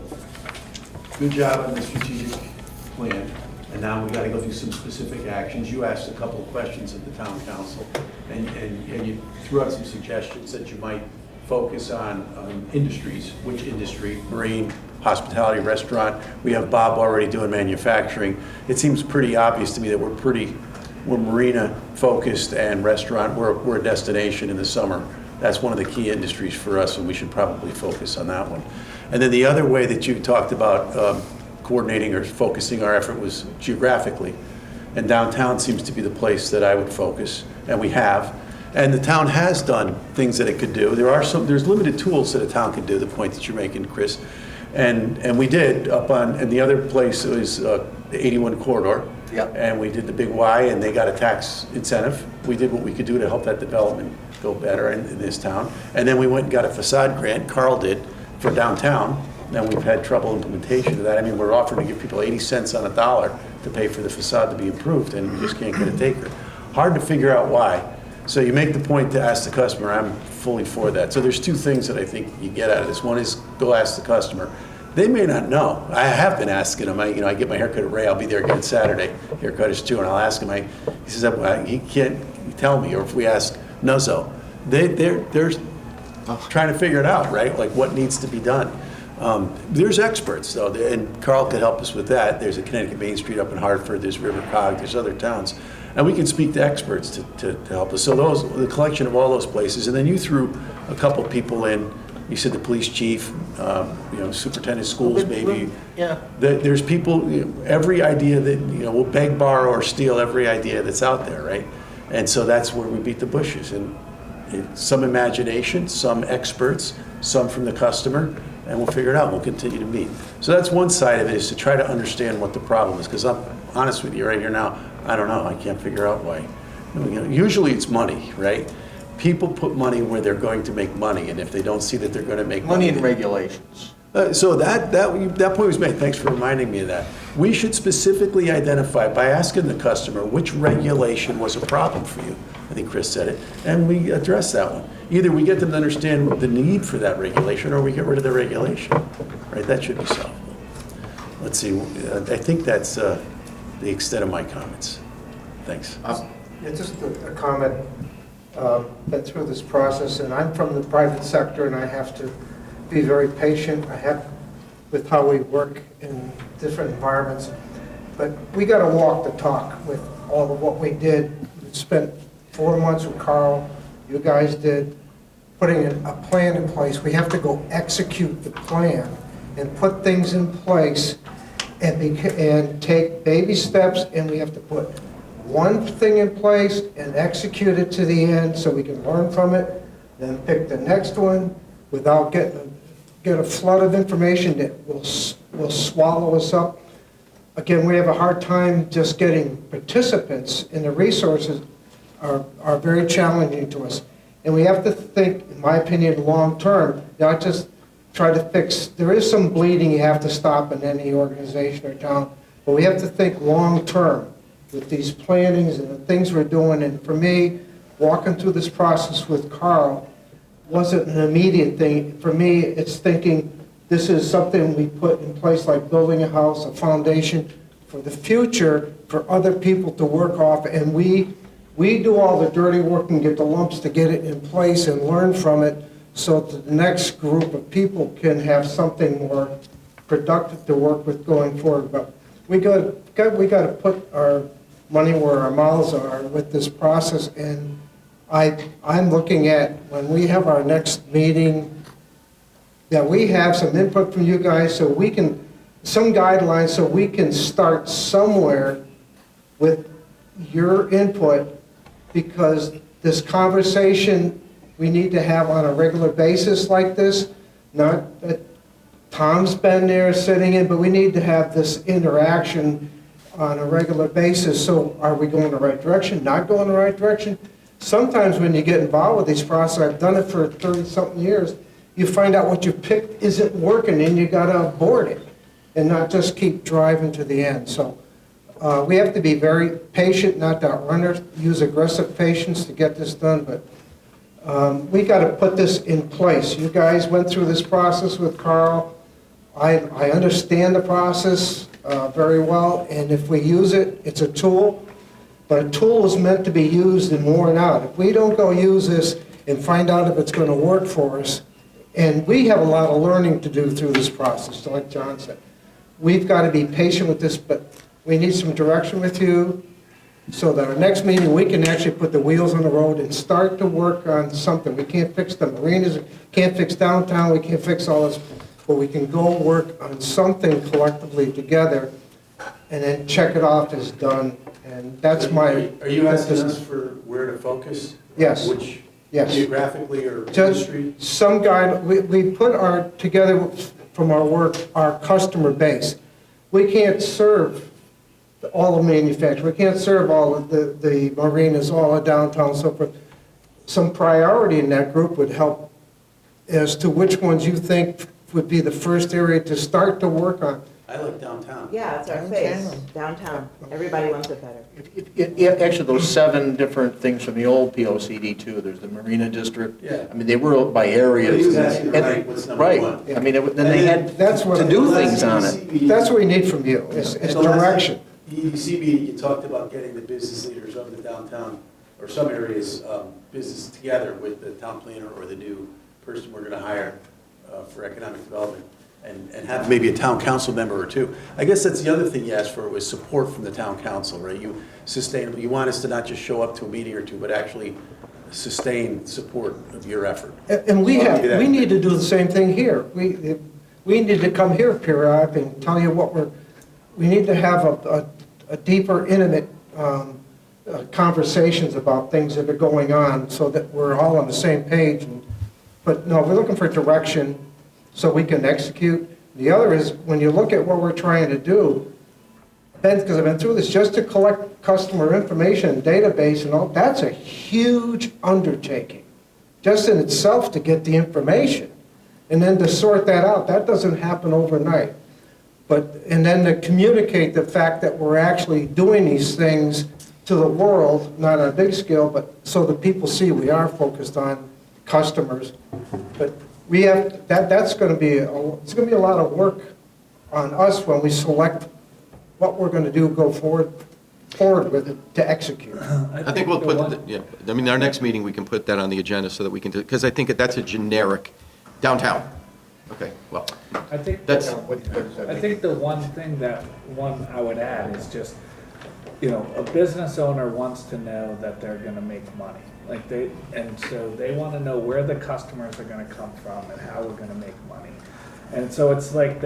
Speaker 9: good job on the strategic plan, and now we got to go through some specific actions. You asked a couple of questions at the town council, and you threw out some suggestions that you might focus on industries. Which industry? Marine, hospitality, restaurant. We have Bob already doing manufacturing. It seems pretty obvious to me that we're marina focused, and restaurant, we're a destination in the summer. That's one of the key industries for us, and we should probably focus on that one. And then the other way that you talked about coordinating or focusing our effort was geographically. And downtown seems to be the place that I would focus, and we have. And the town has done things that it could do. There's limited tools that a town can do, the point that you're making, Chris. And we did and the other place was the 81 corridor.
Speaker 8: Yep.
Speaker 9: And we did the Big Y, and they got a tax incentive. We did what we could do to help that development go better in this town. And then we went and got a facade grant, Carl did, for downtown. And we've had trouble implementation of that. I mean, we're offering to give people 80 cents on a dollar to pay for the facade to be improved, and we just can't get a taker. Hard to figure out why. So you make the point to ask the customer. I'm fully for that. So there's two things that I think you get out of this. One is go ask the customer. They may not know. I have been asking them. I get my haircut at Ray. I'll be there again Saturday. Haircut is too, and I'll ask him. He says, well, he can't tell me. Or if we ask Nuzzo, they're trying to figure it out, right? Like what needs to be done. There's experts though, and Carl could help us with that. There's a Connecticut Main Street up in Hartford. There's River Cog. There's other towns, and we can speak to experts to help us. So the collection of all those places, and then you threw a couple people in. You said the police chief, superintendent of schools, maybe.
Speaker 8: Yeah.
Speaker 9: There's people, every idea that, we'll beg, borrow, or steal every idea that's out there, right? And so that's where we beat the bushes. And some imagination, some experts, some from the customer, and we'll figure it out. We'll continue to meet. So that's one side of it, is to try to understand what the problem is. Because I'm honest with you right here now, I don't know. I can't figure out why. Usually it's money, right? People put money where they're going to make money, and if they don't see that they're going to make money.
Speaker 8: Money and regulations.
Speaker 9: So that point was made. Thanks for reminding me of that. We should specifically identify, by asking the customer, which regulation was a problem for you. I think Chris said it, and we address that one. Either we get them to understand the need for that regulation, or we get rid of the regulation. Right? That should be solvable. let's see, I think that's the extent of my comments. Thanks.
Speaker 10: Yeah, just a comment. Been through this process, and I'm from the private sector, and I have to be very patient. I have with how we work in different environments. But we got to walk the talk with all of what we did. We spent 4 months with Carl, you guys did, putting a plan in place. We have to go execute the plan and put things in place and take baby steps, and we have to put one thing in place and execute it to the end so we can learn from it, then pick the next one without get a flood of information that will swallow us up. Again, we have a hard time just getting participants, and the resources are very challenging to us. And we have to think, in my opinion, long-term, not just try to fix. There is some bleeding you have to stop in any organization or town, but we have to think long-term with these plannings and the things we're doing. And for me, walking through this process with Carl wasn't an immediate thing. For me, it's thinking this is something we put in place, like building a house, a foundation for the future for other people to work off. And we do all the dirty work and get the lumps to get it in place and learn from it so that the next group of people can have something more productive to work with going forward. But we got to put our money where our mouths are with this process. And I'm looking at when we have our next meeting, that we have some input from you guys so we can, some guidelines so we can start somewhere with your input, because this conversation we need to have on a regular basis like this, not that Tom's been there sitting in, but we need to have this interaction on a regular basis. So are we going the right direction, not going the right direction? Sometimes when you get involved with these processes, I've done it for 30-something years, you find out what you picked isn't working and you got to abort it and not just keep driving to the end. So we have to be very patient, not to use aggressive patience to get this done, but we got to put this in place. You guys went through this process with Carl. I understand the process very well, and if we use it, it's a tool, but a tool is meant to be used and worn out. If we don't go use this and find out if it's going to work for us, and we have a lot of learning to do through this process, like John said. We've got to be patient with this, but we need some direction with you so that our next meeting, we can actually put the wheels on the road and start to work on something. We can't fix the marinas, can't fix downtown, we can't fix all this, but we can go work on something collectively together and then check it off as done. And that's my...
Speaker 9: Are you asking us for where to focus?
Speaker 10: Yes.
Speaker 9: Which,
Speaker 10: yes.
Speaker 9: Geographically or
Speaker 10: Just
Speaker 9: industry?
Speaker 10: some guide, we put together from our work, our customer base. We can't serve all the manufacturers. We can't serve all of the marinas, all of downtown, so forth. Some priority in that group would help as to which ones you think would be the first area to start to work on.
Speaker 9: I like downtown.
Speaker 6: Yeah, it's our face, downtown. Everybody wants it better.
Speaker 8: Actually, those 7 different things from the old POCD too, there's the Marina District.
Speaker 9: Yeah.
Speaker 8: I mean, they were by areas.
Speaker 9: He was asking,
Speaker 8: And-
Speaker 9: right, what's number
Speaker 8: right.
Speaker 9: one?
Speaker 8: I mean, then they had
Speaker 10: That's what-
Speaker 8: to do things on it.
Speaker 10: That's what we need from you, is
Speaker 9: At the last
Speaker 10: direction.
Speaker 9: EDC meeting, you talked about getting the business leaders of the downtown, or some areas, business together with the town planner or the new person we're gonna hire for economic development, and have maybe a town council member or two. I guess that's the other thing you asked for, was support from the town council, right? You want us to not just show up to a meeting or two, but actually sustain support of your effort.
Speaker 10: And we need to do the same thing here. We need to come here periodically and tell you what we need to have a deeper, intimate conversations about things that are going on so that we're all on the same page. But no, we're looking for direction so we can execute. The other is, when you look at what we're trying to do, because I've been through this, just to collect customer information and database and all, that's a huge undertaking, just in itself, to get the information. And then to sort that out, that doesn't happen overnight. And then to communicate the fact that we're actually doing these things to the world, not on a big scale, but so that people see we are focused on customers. But we have, that's going to be, it's going to be a lot of work on us when we select what we're going to do, go forward with it to execute.
Speaker 2: I think we'll put, yeah, I mean, our next meeting, we can put that on the agenda so that we can, because I think that's a generic downtown. Okay, well,
Speaker 11: I think,
Speaker 2: that's,
Speaker 11: I think the one thing that I would add is just, you know, a business owner wants to know that they're gonna make money. Like and so they wanna know where the customers are gonna come from and how we're gonna make money. And so it's like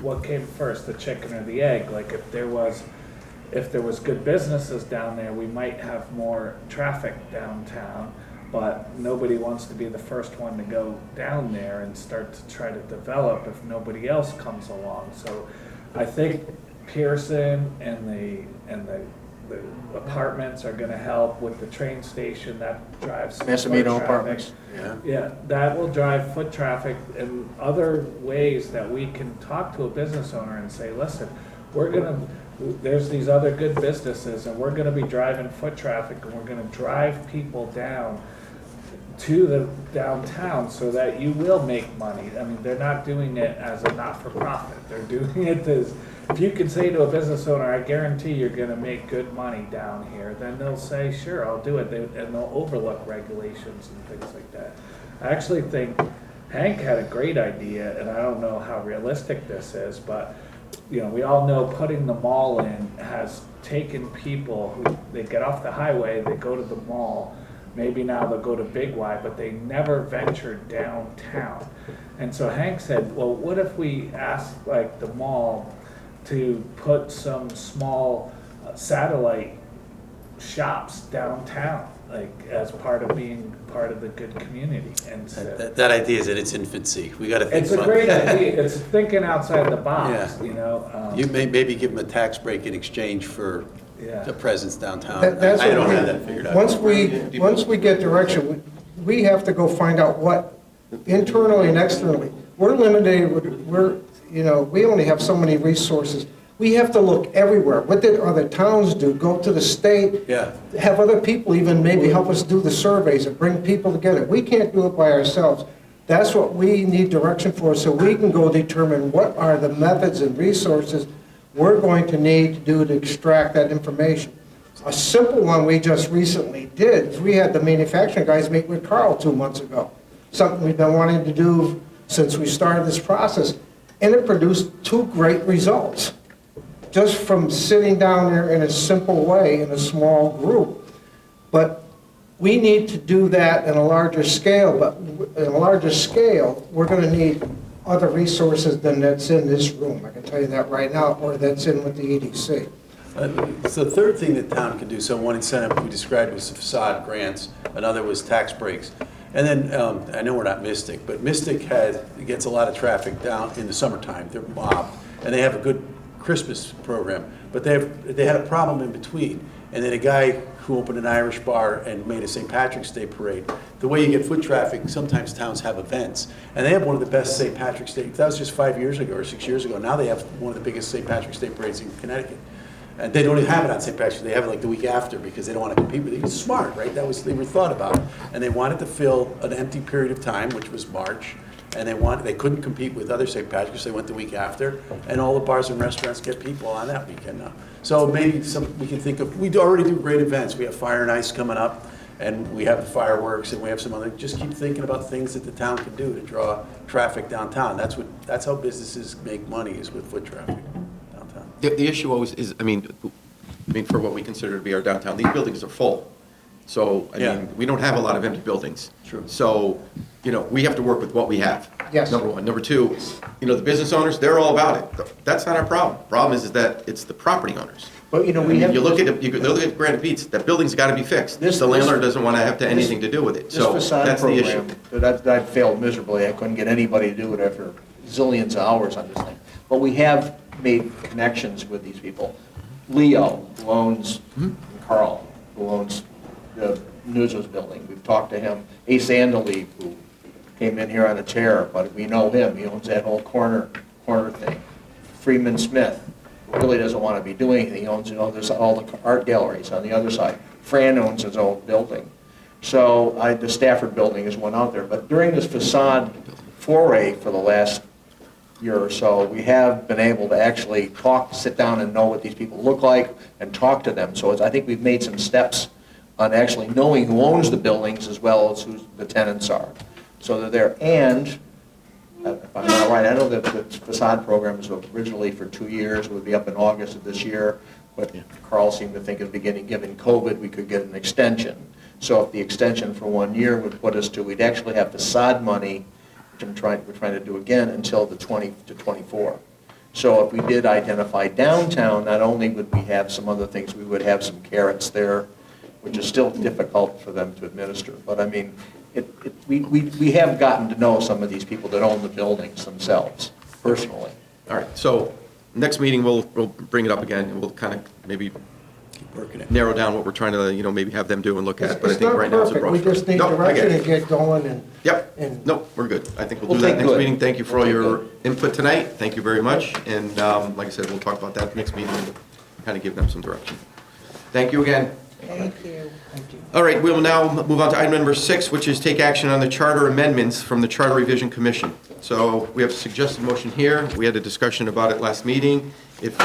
Speaker 11: what came first, the chicken or the egg? Like if there was good businesses down there, we might have more traffic downtown, but nobody wants to be the first one to go down there and start to try to develop if nobody else comes along. So I think Pearson and the apartments are gonna help with the train station, that drives foot
Speaker 8: Massimino
Speaker 11: traffic.
Speaker 8: Apartments.
Speaker 11: Yeah, that will drive foot traffic and other ways that we can talk to a business owner and say, listen, there's these other good businesses and we're gonna be driving foot traffic and we're gonna drive people down to the downtown so that you will make money. I mean, they're not doing it as a not-for-profit. They're doing it as, if you can say to a business owner, I guarantee you're gonna make good money down here, then they'll say, sure, I'll do it. And they'll overlook regulations and things like that. I actually think Hank had a great idea, and I don't know how realistic this is, but you know, we all know putting the mall in has taken people who, they get off the highway, they go to the mall, maybe now they'll go to Big Y, but they never ventured downtown. And so Hank said, well, what if we ask like the mall to put some small satellite shops downtown, like as part of being part of the good community? And so,
Speaker 9: That idea is in its infancy. We got to think
Speaker 11: it's a
Speaker 9: about
Speaker 11: great idea. It's thinking outside the box,
Speaker 9: Yeah.
Speaker 11: you know.
Speaker 9: You may maybe give them a tax break in exchange for
Speaker 11: Yeah.
Speaker 9: a presence downtown.
Speaker 10: That's
Speaker 9: I
Speaker 10: what
Speaker 9: don't
Speaker 10: we-
Speaker 9: have that figured out.
Speaker 10: Once we get direction, we have to go find out what internally and externally. We're limited, we only have so many resources. We have to look everywhere. What did other towns do? Go to the state,
Speaker 9: Yeah.
Speaker 10: have other people even maybe help us do the surveys and bring people together. We can't do it by ourselves. That's what we need direction for, so we can go determine what are the methods and resources we're going to need to do to extract that information. A simple one we just recently did is we had the manufacturing guys meet with Carl 2 months ago. Something we've been wanting to do since we started this process, and it produced 2 great results. Just from sitting down there in a simple way in a small group. But we need to do that in a larger scale, but in a larger scale, we're going to need other resources than that's in this room. I can tell you that right now, or that's in with the EDC.
Speaker 9: So the third thing that town can do, so one incentive we described was facade grants, another was tax breaks. And then, I know we're not Mystic, but Mystic gets a lot of traffic down in the summertime. They're mobbed, and they have a good Christmas program, but they had a problem in between. And then a guy who opened an Irish bar and made a St. Patrick's Day parade. The way you get foot traffic, sometimes towns have events, and they have one of the best St. Patrick's Day. That was just 5 years ago or 6 years ago. Now they have one of the biggest St. Patrick's Day parades in Connecticut. And they don't even have it on St. Patrick's Day. They have it like the week after because they don't want to compete with it. It's smart, right? They were thought about. And they wanted to fill an empty period of time, which was March. And they couldn't compete with other St. Patrick's. They went the week after. And all the bars and restaurants get people on that weekend now. So maybe we can think of, we already do great events. We have Fire and Ice coming up, and we have the fireworks, and we have some other, just keep thinking about things that the town can do to draw traffic downtown. That's how businesses make money, is with foot traffic downtown.
Speaker 2: the issue always is, I mean, for what we consider to be our downtown, these buildings are full. So, I
Speaker 9: Yeah.
Speaker 2: mean, we don't have a lot of empty buildings.
Speaker 9: True.
Speaker 2: So, we have to work with what we have.
Speaker 10: Yes.
Speaker 2: Number one. Number two, the business owners, they're all about it. That's not our problem. Problem is that it's the property owners.
Speaker 10: But,
Speaker 2: I mean, you look at Granite Beats, that building's gotta be fixed.
Speaker 8: This-
Speaker 2: The landlord
Speaker 8: this-
Speaker 2: doesn't wanna have anything to do with it.
Speaker 8: This
Speaker 2: So,
Speaker 8: facade
Speaker 2: that's the issue.
Speaker 8: program, that failed miserably. I couldn't get anybody to do it after zillions of hours on this thing. But we have made connections with these people. Leo, who owns, Carl, who owns the Nuzzo's building. We've talked to him. Ace Andaleep, who came in here on a chair, but we know him. He owns that whole corner thing. Freeman Smith really doesn't want to be doing anything. He owns, there's all the art galleries on the other side. Fran owns his own building. So the Stafford building is one out there. But during this facade foray for the last year or so, we have been able to actually talk, sit down and know what these people look like and talk to them. So I think we've made some steps on actually knowing who owns the buildings as well as who the tenants are. So they're there. And if I'm not right, I know that the facade program was originally for 2 years. It would be up in August of this year. But Carl seemed to think at the beginning, given COVID, we could get an extension. So if the extension for 1 year would put us to, we'd actually have facade money, which we're trying to do again, until the 20 to 24. So if we did identify downtown, not only would we have some other things, we would have some carrots there, which is still difficult for them to administer. But I mean, we have gotten to know some of these people that own the buildings themselves, personally.
Speaker 2: All right, so next meeting, we'll bring it up again, and we'll kind of maybe
Speaker 9: Working it.
Speaker 2: narrow down what we're trying to, maybe have them do and look at, but I
Speaker 10: It's
Speaker 2: think
Speaker 10: not
Speaker 2: right now it's a
Speaker 10: perfect,
Speaker 2: broad.
Speaker 10: we just need
Speaker 2: No, I get
Speaker 10: direction
Speaker 2: it.
Speaker 10: to get going and.
Speaker 2: Yep,
Speaker 10: and-
Speaker 2: no, we're good. I think we'll
Speaker 8: We'll
Speaker 2: do that
Speaker 8: take
Speaker 2: next
Speaker 8: good.
Speaker 2: meeting. Thank you for all
Speaker 8: We'll take
Speaker 2: your
Speaker 8: good.
Speaker 2: input tonight. Thank you very much. And like I said, we'll talk about that next meeting and kind of give them some direction. Thank you again.
Speaker 4: Thank you.
Speaker 2: All right, we will now move on to item number 6, which is take action on the charter amendments from the Charter Revision Commission. So we have a suggested motion here. We had a discussion about it last meeting. If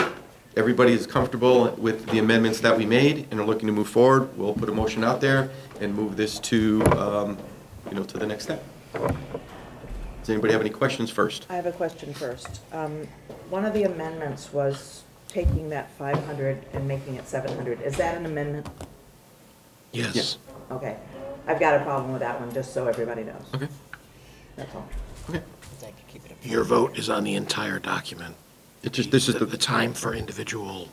Speaker 2: everybody is comfortable with the amendments that we made and are looking to move forward, we'll put a motion out there and move this to, to the next step. Does anybody have any questions first?
Speaker 6: I have a question first. One of the amendments was taking that 500 and making it 700. Is that an amendment?
Speaker 5: Yes.
Speaker 6: Okay. I've got a problem with that one, just so everybody knows.
Speaker 2: Okay.
Speaker 6: That's all.
Speaker 2: Okay.
Speaker 5: Your vote is on the entire document.
Speaker 2: This is
Speaker 5: The
Speaker 2: the,
Speaker 5: time for individual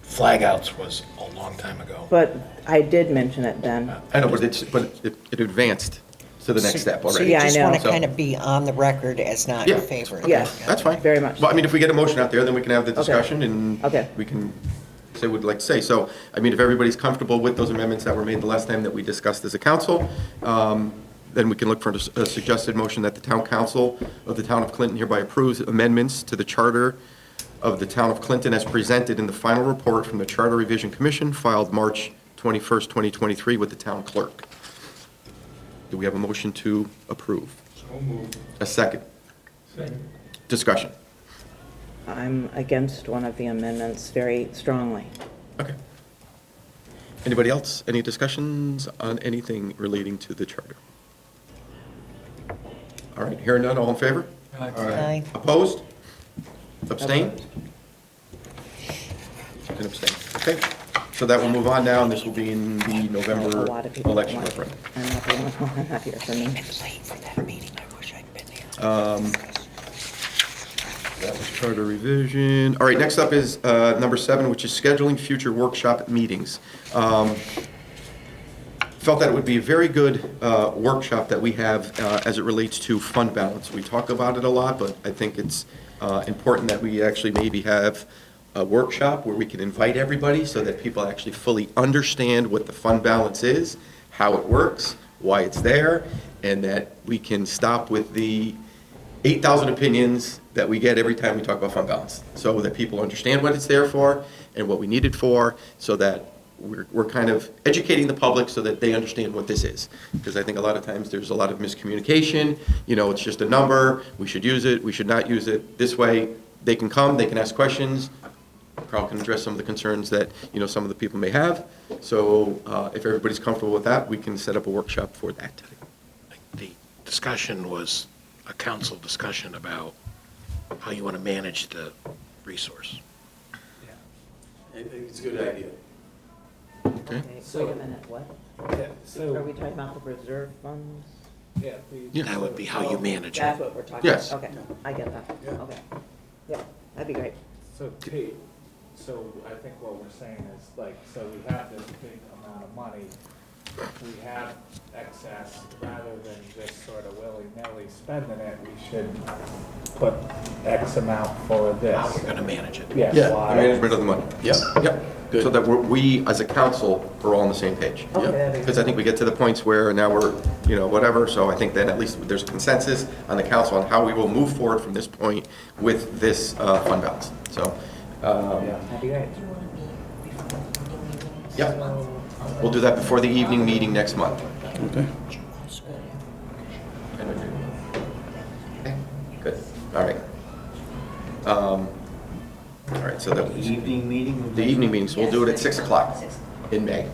Speaker 5: flag outs was a long time ago.
Speaker 6: But I did mention it then.
Speaker 2: I know, but it advanced to the next step
Speaker 4: So
Speaker 2: already.
Speaker 4: you
Speaker 6: Yeah, I
Speaker 4: just
Speaker 6: know.
Speaker 4: want to
Speaker 2: So-
Speaker 4: kind of be on the record as not
Speaker 2: Yeah.
Speaker 4: in favor?
Speaker 6: Yeah.
Speaker 2: That's fine.
Speaker 6: Very much.
Speaker 2: Well, I mean, if we get a motion out there, then we can have the
Speaker 6: Okay.
Speaker 2: discussion and
Speaker 6: Okay.
Speaker 2: we can say what we'd like to say. So, I mean, if everybody's comfortable with those amendments that were made the last time that we discussed as a council, then we can look for a suggested motion that the town council of the town of Clinton hereby approves amendments to the charter of the town of Clinton as presented in the final report from the Charter Revision Commission filed March 21st, 2023 with the town clerk. Do we have a motion to approve?
Speaker 11: So moved.
Speaker 2: A second? Discussion.
Speaker 6: I'm against one of the amendments very strongly.
Speaker 2: Okay. Anybody else? Any discussions on anything relating to the charter? All right, hearing none, all in favor?
Speaker 4: Aye.
Speaker 2: Opposed? Abstain? And abstain. Okay, so that will move on now, and this will be in the
Speaker 6: A
Speaker 2: November
Speaker 6: lot of people
Speaker 2: election
Speaker 6: want-
Speaker 2: referendum.
Speaker 6: I'm not the only one not here for me.
Speaker 4: Late for that meeting, I wish I'd been there.
Speaker 2: That was charter revision. All right, next up is number 7, which is scheduling future workshop meetings. Felt that it would be a very good workshop that we have as it relates to fund balance. We talk about it a lot, but I think it's important that we actually maybe have a workshop where we can invite everybody so that people actually fully understand what the fund balance is, how it works, why it's there, and that we can stop with the 8,000 opinions that we get every time we talk about fund balance, so that people understand what it's there for and what we need it for, so that we're kind of educating the public so that they understand what this is. Because I think a lot of times there's a lot of miscommunication, it's just a number, we should use it, we should not use it. This way, they can come, they can ask questions, Carl can address some of the concerns that, some of the people may have. So if everybody's comfortable with that, we can set up a workshop for that.
Speaker 5: The discussion was a council discussion about how you want to manage the resource.
Speaker 9: It's a good idea.
Speaker 6: Okay, wait a minute, what?
Speaker 11: Yeah,
Speaker 6: Are
Speaker 11: so,
Speaker 6: we talking about the reserve funds?
Speaker 11: yeah.
Speaker 2: Yeah.
Speaker 5: That would be how you manage it.
Speaker 6: That's what we're talking about?
Speaker 2: Yes.
Speaker 6: Okay, I get that. Okay. Yeah, that'd be great.
Speaker 11: So Kate, so I think what we're saying is like, so we have this big amount of money, we have excess, rather than just sort of willy-nilly spending it, we should put X amount for this.
Speaker 5: How we're going to manage it.
Speaker 11: Yeah.
Speaker 2: The
Speaker 11: why?
Speaker 2: management of the money.
Speaker 9: Yep.
Speaker 2: Yep.
Speaker 9: Good.
Speaker 2: So that we, as a council, are all on the same page.
Speaker 6: Okay, that'd be
Speaker 2: Because I think we get to the points where now we're, whatever, so I think that at least there's a consensus on the council on how we will move forward from this point with this fund balance. So,
Speaker 6: That'd be great.
Speaker 2: yep, we'll do that before the evening meeting next month.
Speaker 9: Okay.
Speaker 2: Okay, good, all right. right, so that,
Speaker 7: Evening meeting?
Speaker 2: the evening meeting, so we'll do it at 6 o'clock in May.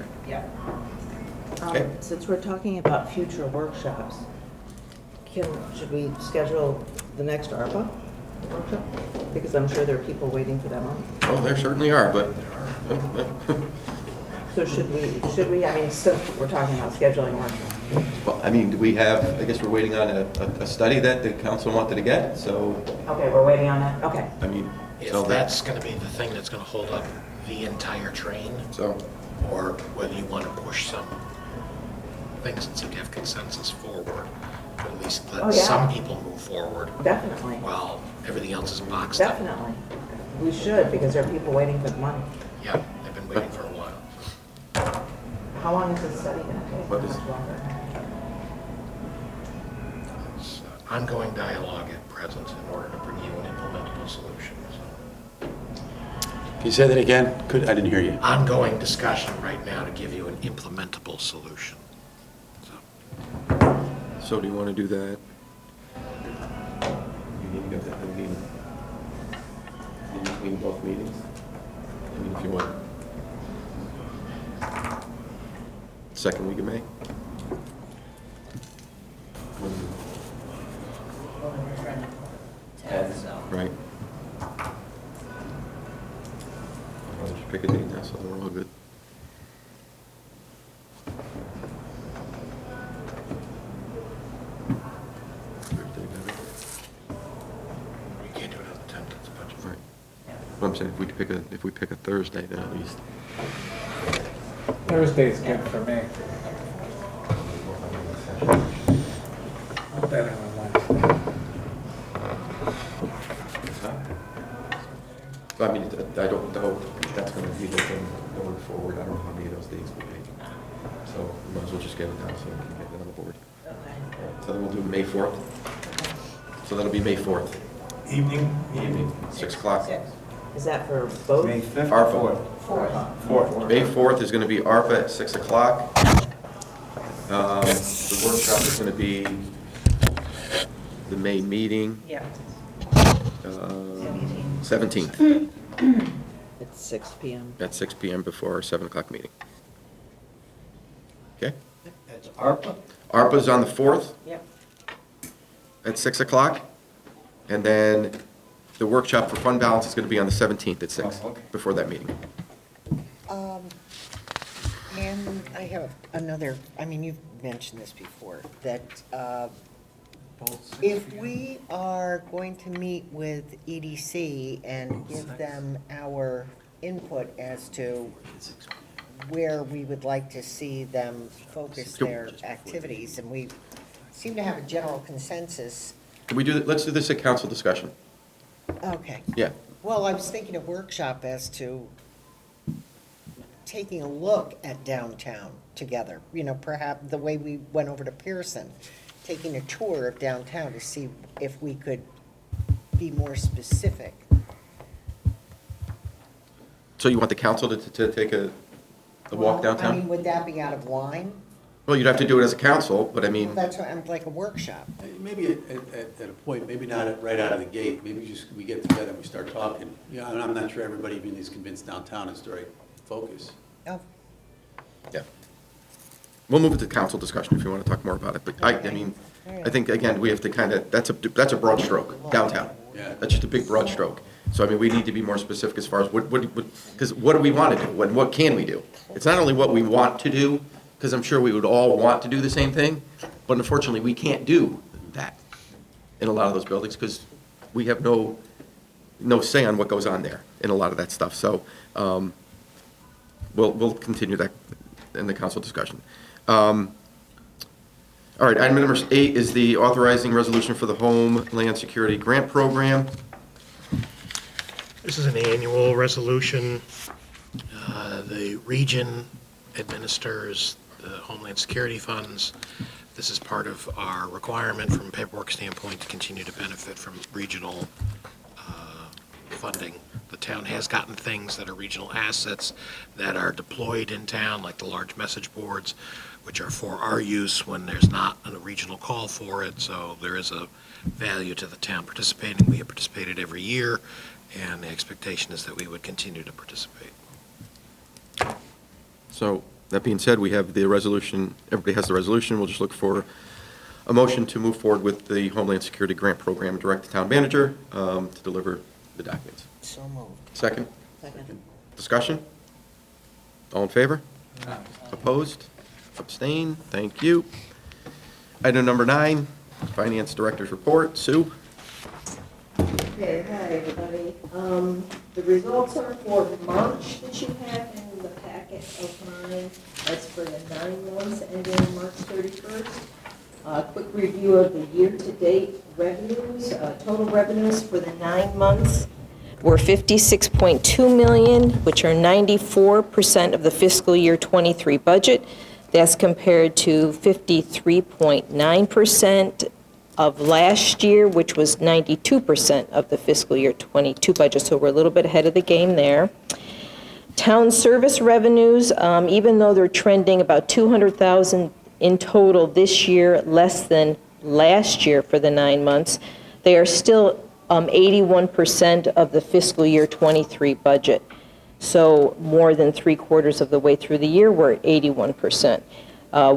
Speaker 2: Okay.
Speaker 6: Since we're talking about future workshops, should we schedule the next ARPA workshop? Because I'm sure there are people waiting for that one.
Speaker 2: Oh, there certainly are, but,
Speaker 6: So should we, I mean, so we're talking about scheduling workshops.
Speaker 2: well, I mean, do we have, I guess we're waiting on a study that the council wanted to get, so,
Speaker 6: Okay, we're waiting on that, okay.
Speaker 2: I mean, so
Speaker 5: If that's gonna be the thing that's gonna hold up the entire train,
Speaker 2: so,
Speaker 5: or whether you wanna push some things that seem to have consensus forward, to at least
Speaker 6: Oh,
Speaker 5: let
Speaker 6: yeah.
Speaker 5: some people move forward
Speaker 6: Definitely,
Speaker 5: while everything else is boxed up.
Speaker 6: definitely. We should, because there are people waiting for the money.
Speaker 5: Yeah, they've been waiting for a while.
Speaker 6: How long is this study gonna take?
Speaker 2: What
Speaker 6: How
Speaker 2: is-
Speaker 6: much longer?
Speaker 5: It's ongoing dialogue at present in order to bring you an implementable solution.
Speaker 9: Can you say that again? I didn't hear you.
Speaker 5: Ongoing discussion right now to give you an implementable solution.
Speaker 2: so do you want to do that? You need to get that meeting. You need to meet both meetings? I mean, if you want. Second week of May? Right. Why don't you pick a date now, so we're all good. Thursday, maybe?
Speaker 5: You can't do it on the 10th, it's a budget.
Speaker 2: Right. Well, I'm saying, if we pick a Thursday, then at least.
Speaker 11: Thursday's good for me. Better than Wednesday.
Speaker 2: I mean, I don't know if that's gonna be the thing going forward, I don't know how many of those days will be. So we might as well just get it done so we can get it on the board. So then we'll do May 4th. So that'll be May 4th, evening, 6 o'clock.
Speaker 6: Is that for both?
Speaker 7: May 5th
Speaker 2: ARPA.
Speaker 7: or 4th?
Speaker 2: May 4th is gonna be ARPA at 6 o'clock. The workshop is gonna be the May meeting,
Speaker 1: Yeah.
Speaker 2: 17th,
Speaker 6: It's 6 PM.
Speaker 2: at 6 PM before our 7 o'clock meeting. Okay?
Speaker 7: That's ARPA?
Speaker 2: ARPA's on the 4th
Speaker 1: Yep.
Speaker 2: at 6 o'clock. And then the workshop for fund balance is going to be on the 17th at 6,
Speaker 7: Oh, okay.
Speaker 2: before that meeting.
Speaker 4: And I have another, I mean, you've mentioned this before, that if we are going to meet with EDC and give them our input as to where we would like to see them focus their activities, and we seem to have a general consensus.
Speaker 2: Can we do, let's do this at council discussion.
Speaker 4: Okay.
Speaker 2: Yeah.
Speaker 4: Well, I was thinking a workshop as to taking a look at downtown together, you know, perhaps the way we went over to Pearson, taking a tour of downtown to see if we could be more specific.
Speaker 2: So you want the council to take a walk
Speaker 4: Well, I mean,
Speaker 2: downtown?
Speaker 4: would that be out of line?
Speaker 2: Well, you'd have to do it as a council, but I mean,
Speaker 4: That's what, I'm like a workshop.
Speaker 9: Maybe at a point, maybe not right out of the gate, maybe just we get together and we start talking. You know, and I'm not sure everybody even is convinced downtown is the right focus.
Speaker 4: Oh,
Speaker 2: yeah. We'll move it to council discussion if you want to talk more about it, but I mean, I think, again, we have to kind of, that's a broad stroke, downtown.
Speaker 9: Yeah.
Speaker 2: That's just a big broad stroke. So I mean, we need to be more specific as far as because what do we want to do? What can we do? It's not only what we want to do, because I'm sure we would all want to do the same thing, but unfortunately, we can't do that in a lot of those buildings because we have no say on what goes on there in a lot of that stuff. So we'll continue that in the council discussion. All right, item number 8 is the authorizing resolution for the Homeland Security Grant Program.
Speaker 5: This is an annual resolution. The region administers the Homeland Security funds. This is part of our requirement from a paperwork standpoint to continue to benefit from regional funding. The town has gotten things that are regional assets that are deployed in town, like the large message boards, which are for our use when there's not a regional call for it. So there is a value to the town participating. We have participated every year, and the expectation is that we would continue to participate.
Speaker 2: So, that being said, we have the resolution, everybody has the resolution, we'll just look for a motion to move forward with the Homeland Security Grant Program, direct the town manager to deliver the documents.
Speaker 4: So moved.
Speaker 2: Second?
Speaker 1: Second.
Speaker 2: Discussion? All in favor? Opposed? Abstain? Thank you. Item number 9, Finance Director's Report. Sue?
Speaker 6: Okay, hi, everybody. The results are for March that you have in the packet of mine. That's for the 9 months ending March 31st. Quick review of the year-to-date revenues. Total revenues for the 9 months were $56.2 million, which are 94% of the fiscal year 23 budget. That's compared to 53.9% of last year, which was 92% of the fiscal year 22 budget. So we're a little bit ahead of the game there. Town service revenues, even though they're trending about $200,000 in total this year, less than last year for the 9 months, they are still 81% of the fiscal year 23 budget. So more than 3/4 of the way through the year, we're at 81%.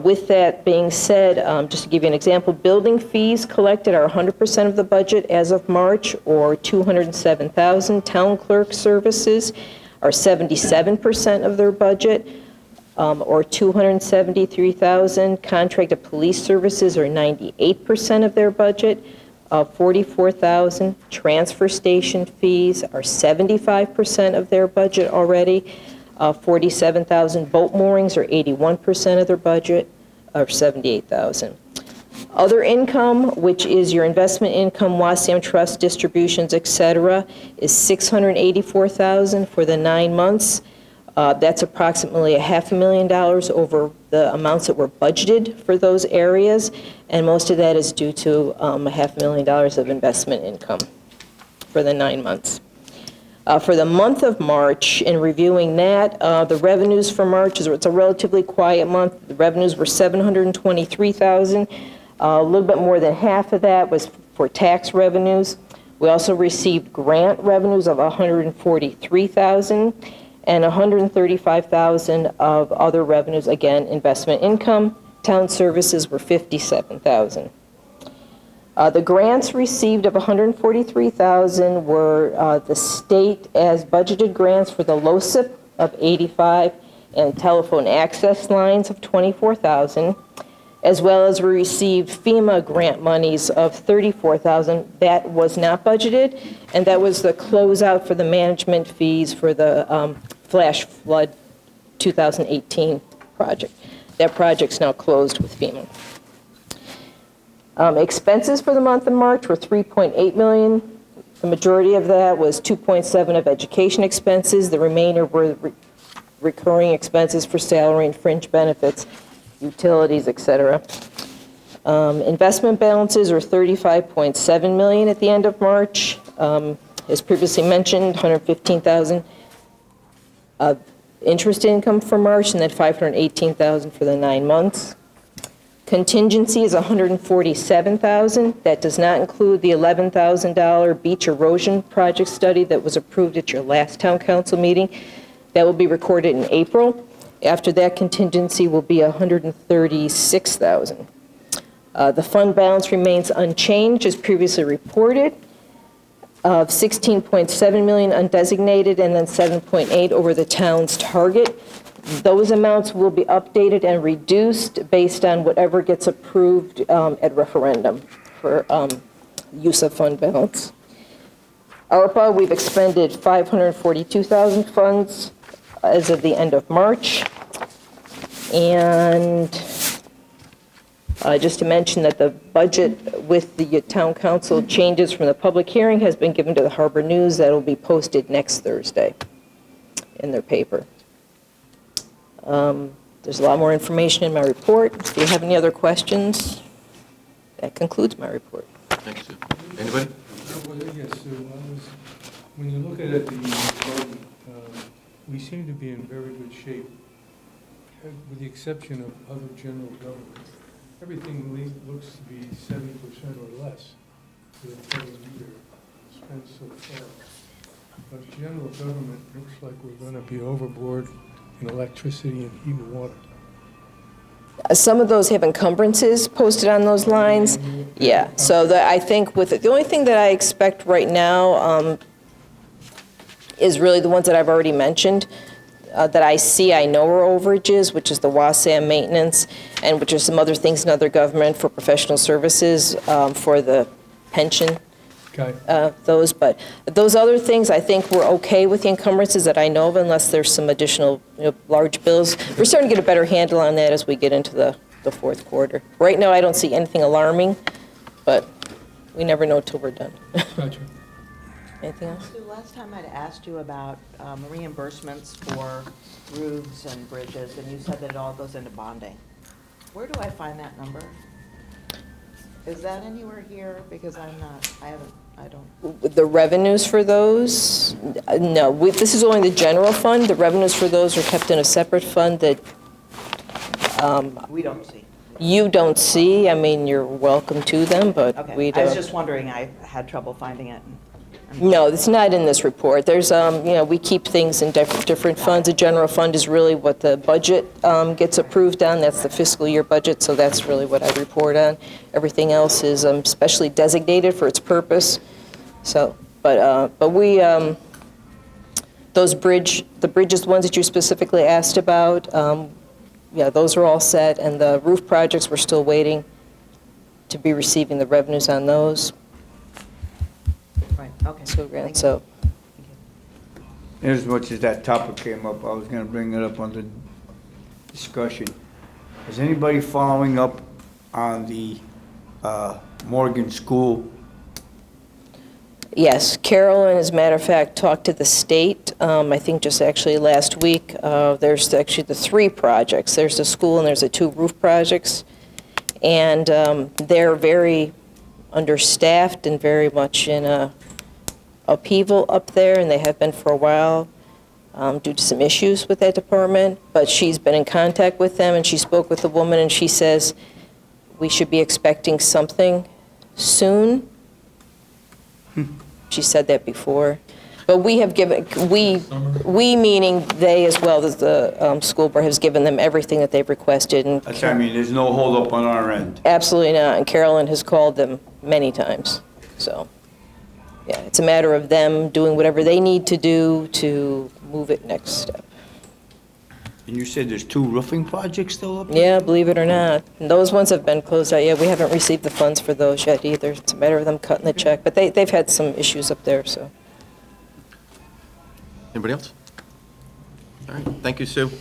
Speaker 6: With that being said, just to give you an example, building fees collected are 100% of the budget as of March, or $207,000. Town clerk services are 77% of their budget, or $273,000. Contracted police services are 98% of their budget, $44,000. Transfer station fees are 75% of their budget already, $47,000. Boat moorings are 81% of their budget, or $78,000. Other income, which is your investment income, Wassam Trust distributions, et cetera, is $684,000 for the 9 months. That's approximately $500,000 over the amounts that were budgeted for those areas, and most of that is due to $500,000 of investment income for the 9 months. For the month of March, in reviewing that, the revenues for March, it's a relatively quiet month. The revenues were $723,000. A little bit more than half of that was for tax revenues. We also received grant revenues of $143,000. And $135,000 of other revenues, again, investment income. Town services were $57,000. The grants received of $143,000 were the state as budgeted grants for the LoCIP of $85,000 and telephone access lines of $24,000, as well as we received FEMA grant monies of $34,000. That was not budgeted, and that was the closeout for the management fees for the flash flood 2018 project. That project's now closed with FEMA. Expenses for the month of March were $3.8 million. The majority of that was $2.7 million of education expenses. The remainder were recurring expenses for salary and fringe benefits, utilities, et cetera. Investment balances are $35.7 million at the end of March. As previously mentioned, $115,000 of interest income for March, and then $518,000 for the 9 months. Contingency is $147,000. That does not include the $11,000 beach erosion project study that was approved at your last town council meeting. That will be recorded in April. After that, contingency will be $136,000. The fund balance remains unchanged as previously reported, of $16.7 million undesignated and then $7.8 million over the town's target. Those amounts will be updated and reduced based on whatever gets approved at referendum for use of fund balance. ARPA, we've expended $542,000 funds as of the end of March. And just to mention that the budget with the town council changes from the public hearing has been given to the Harbor News. That will be posted next Thursday in their paper. There's a lot more information in my report. If you have any other questions, that concludes my report.
Speaker 2: Thanks, Sue. Anybody?
Speaker 12: Yes, when you look at it, we seem to be in very good shape, with the exception of other general government. Everything looks to be 70% or less for the total year spent so far. But general government looks like we're gonna be overboard in electricity and heat and water.
Speaker 13: Some of those have encumbrances posted on those lines. Yeah, so I think the only thing that I expect right now is really the ones that I've already mentioned, that I know are overages, which is the WASAM maintenance, and which are some other things in other government for professional services, for the pension.
Speaker 12: Okay.
Speaker 13: But those other things, I think we're okay with the encumbrances that I know of, unless there's some additional, large bills. We're starting to get a better handle on that as we get into the fourth quarter. Right now, I don't see anything alarming, but we never know till we're done.
Speaker 12: Gotcha.
Speaker 13: Anything else?
Speaker 6: Sue, last time I'd asked you about reimbursements for roofs and bridges, and you said that it all goes into bonding. Where do I find that number? Is that anywhere here? Because I don't.
Speaker 13: The revenues for those, no, this is only the general fund. The revenues for those are kept in a separate fund that
Speaker 6: We don't see.
Speaker 13: you don't see. I mean, you're welcome to them, but
Speaker 6: Okay.
Speaker 13: we
Speaker 6: I was
Speaker 13: don't.
Speaker 6: just wondering, I had trouble finding it.
Speaker 13: No, it's not in this report. There's, we keep things in different funds. The general fund is really what the budget gets approved on. That's the fiscal year budget, so that's really what I report on. Everything else is specially designated for its purpose. So, but we, the bridges ones that you specifically asked about, yeah, those are all set, and the roof projects, we're still waiting to be receiving the revenues on those.
Speaker 6: Right, okay.
Speaker 13: So,
Speaker 7: As much as that topic came up, I was gonna bring it up under discussion. Is anybody following up on the Morgan School?
Speaker 13: yes, Carolyn, as a matter of fact, talked to the state, I think just actually last week. There's actually the 3 projects. There's the school and there's the 2 roof projects. And they're very understaffed and very much in a upheaval up there, and they have been for a while due to some issues with that department. But she's been in contact with them, and she spoke with the woman, and she says we should be expecting something soon. She said that before. But we have given, we meaning they as well as the school board, has given them everything that they've requested. And
Speaker 7: That's, I mean, there's no holdup on our end.
Speaker 13: absolutely not, and Carolyn has called them many times, so. Yeah, it's a matter of them doing whatever they need to do to move it next step.
Speaker 7: And you said there's 2 roofing projects still up?
Speaker 13: Yeah, believe it or not. And those ones have been closed out. Yeah, we haven't received the funds for those yet either. It's a matter of them cutting the check. But they've had some issues up there, so.
Speaker 2: Anybody else? All right, thank you, Sue.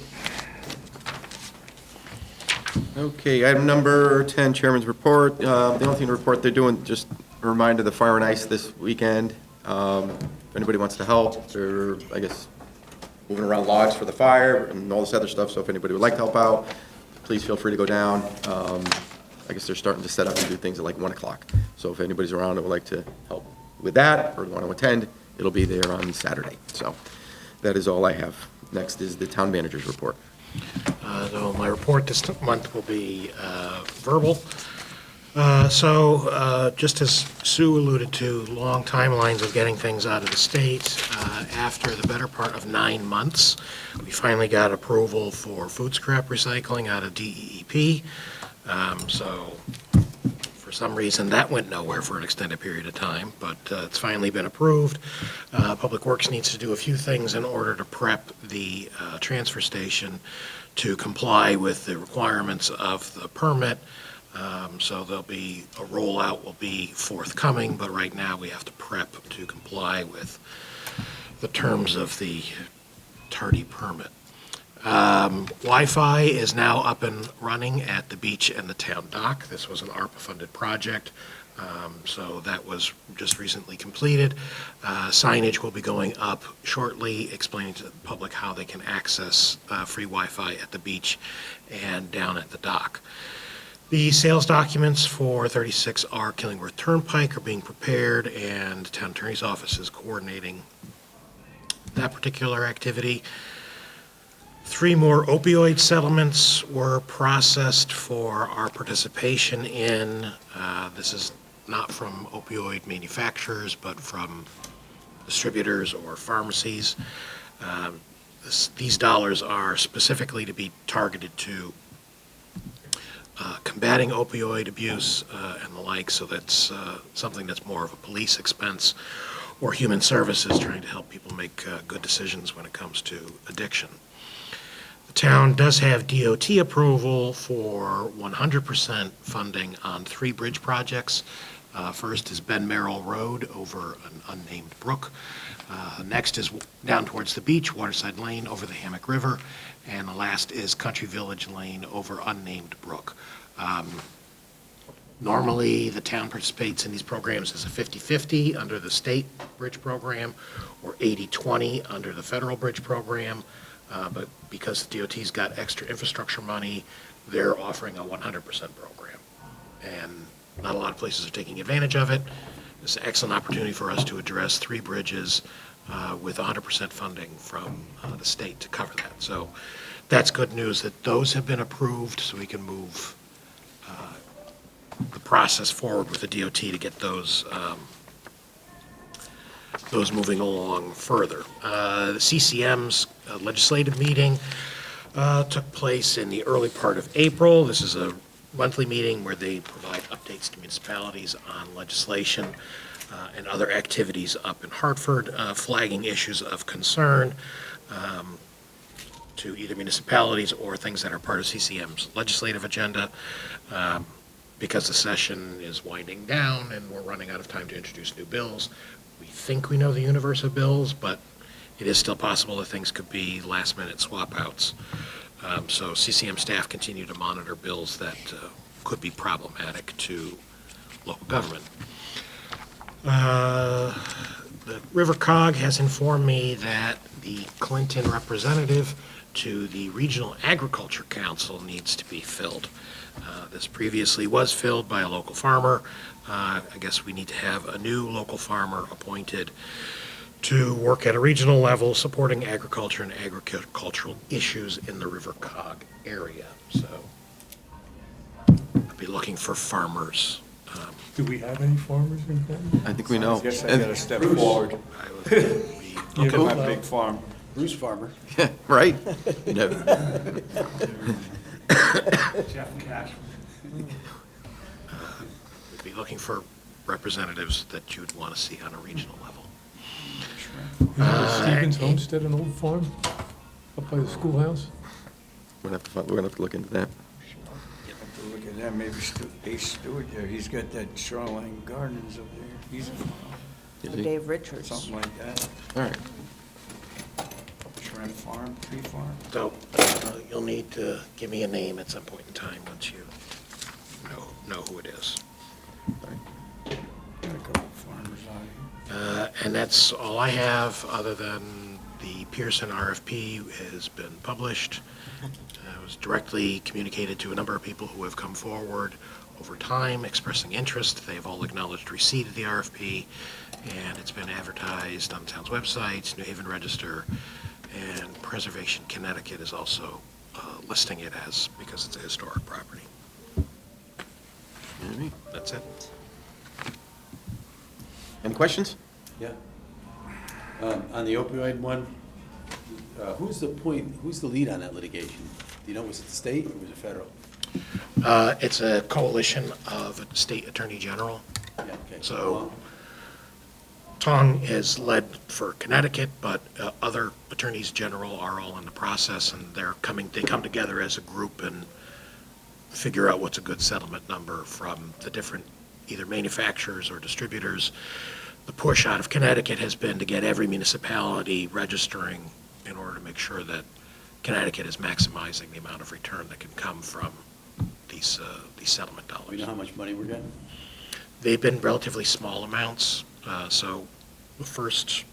Speaker 2: Okay, item number 10, Chairman's Report. The only thing to report, they're doing, just a reminder, the Fire and Ice this weekend. If anybody wants to help, they're, I guess, moving around logs for the fire and all this other stuff, so if anybody would like to help out, please feel free to go down. I guess they're starting to set up and do things at like 1 o'clock. So if anybody's around and would like to help with that or want to attend, it'll be there on Saturday. So that is all I have. Next is the Town Manager's Report.
Speaker 5: So my report this month will be verbal. Just as Sue alluded to, long timelines of getting things out of the state. After the better part of 9 months, we finally got approval for food scrap recycling out of DEEP. For some reason, that went nowhere for an extended period of time, but it's finally been approved. Public Works needs to do a few things in order to prep the transfer station to comply with the requirements of the permit. So there'll be, a rollout will be forthcoming, but right now we have to prep to comply with the terms of the tardy permit. Wi-Fi is now up and running at the beach and the town dock. This was an ARPA-funded project, so that was just recently completed. Signage will be going up shortly, explaining to the public how they can access free Wi-Fi at the beach and down at the dock. The sales documents for 36R Killingworth Turnpike are being prepared, and the town attorney's office is coordinating that particular activity. 3 more opioid settlements were processed for our participation in. This is not from opioid manufacturers, but from distributors or pharmacies. These dollars are specifically to be targeted to combating opioid abuse and the like, so that's something that's more of a police expense, or human services trying to help people make good decisions when it comes to addiction. The town does have DOT approval for 100% funding on 3 bridge projects. First is Ben Merrill Road over an unnamed brook. Next is down towards the beach, Waterside Lane over the Hammock River. And the last is Country Village Lane over unnamed brook. Normally, the town participates in these programs as a 50-50 under the state bridge program, or 80-20 under the federal bridge program. But because the DOT's got extra infrastructure money, they're offering a 100% program. And not a lot of places are taking advantage of it. It's an excellent opportunity for us to address 3 bridges with 100% funding from the state to cover that. So that's good news that those have been approved, so we can move the process forward with the DOT to get those moving along further. The CCM's legislative meeting took place in the early part of April. This is a monthly meeting where they provide updates to municipalities on legislation and other activities up in Hartford, flagging issues of concern to either municipalities or things that are part of CCM's legislative agenda. Because the session is winding down and we're running out of time to introduce new bills, we think we know the universe of bills, but it is still possible that things could be last-minute swap-outs. So CCM staff continue to monitor bills that could be problematic to local government. The River COG has informed me that the Clinton representative to the Regional Agriculture Council needs to be filled. This previously was filled by a local farmer. I guess we need to have a new local farmer appointed to work at a regional level supporting agriculture and agricultural issues in the River COG area. So I'll be looking for farmers.
Speaker 12: Do we have any farmers in Clinton?
Speaker 2: I think we know.
Speaker 7: I guess I gotta step forward.
Speaker 5: I would be
Speaker 7: Look at my big farm.
Speaker 9: Bruce Farmer.
Speaker 2: Yeah, right? No.
Speaker 11: Jeff Cash.
Speaker 5: We'd be looking for representatives that you'd want to see on a regional level.
Speaker 12: Stevens Homestead, an old farm up by the schoolhouse?
Speaker 2: We're gonna have to look into that.
Speaker 7: Have to look at that, maybe Ace Stewart there, he's got that Shoreline Gardens up there, he's
Speaker 2: Is he?
Speaker 1: Dave Richards.
Speaker 7: something like that.
Speaker 2: All right.
Speaker 7: Shrimp Farm, Tree Farm.
Speaker 5: So you'll need to give me a name at some point in time once you know who it is.
Speaker 7: Got a couple farmers out here.
Speaker 5: And that's all I have, other than the Pearson RFP has been published. It was directly communicated to a number of people who have come forward over time expressing interest. They've all acknowledged receipt of the RFP, and it's been advertised on the town's website, New Haven Register, and Preservation Connecticut is also listing it as, because it's a historic property.
Speaker 2: All right.
Speaker 5: That's it.
Speaker 2: Any questions?
Speaker 9: Yeah. On the opioid one, who's the lead on that litigation? Do you know, was it the state or was it federal?
Speaker 5: It's a coalition of state attorney general.
Speaker 9: Yeah, okay.
Speaker 5: So Tong is led for Connecticut, but other attorneys general are all in the process, and they come together as a group and figure out what's a good settlement number from the different either manufacturers or distributors. The push out of Connecticut has been to get every municipality registering in order to make sure that Connecticut is maximizing the amount of return that can come from these settlement dollars.
Speaker 9: We know how much money we're getting?
Speaker 5: They've been relatively small amounts. So the first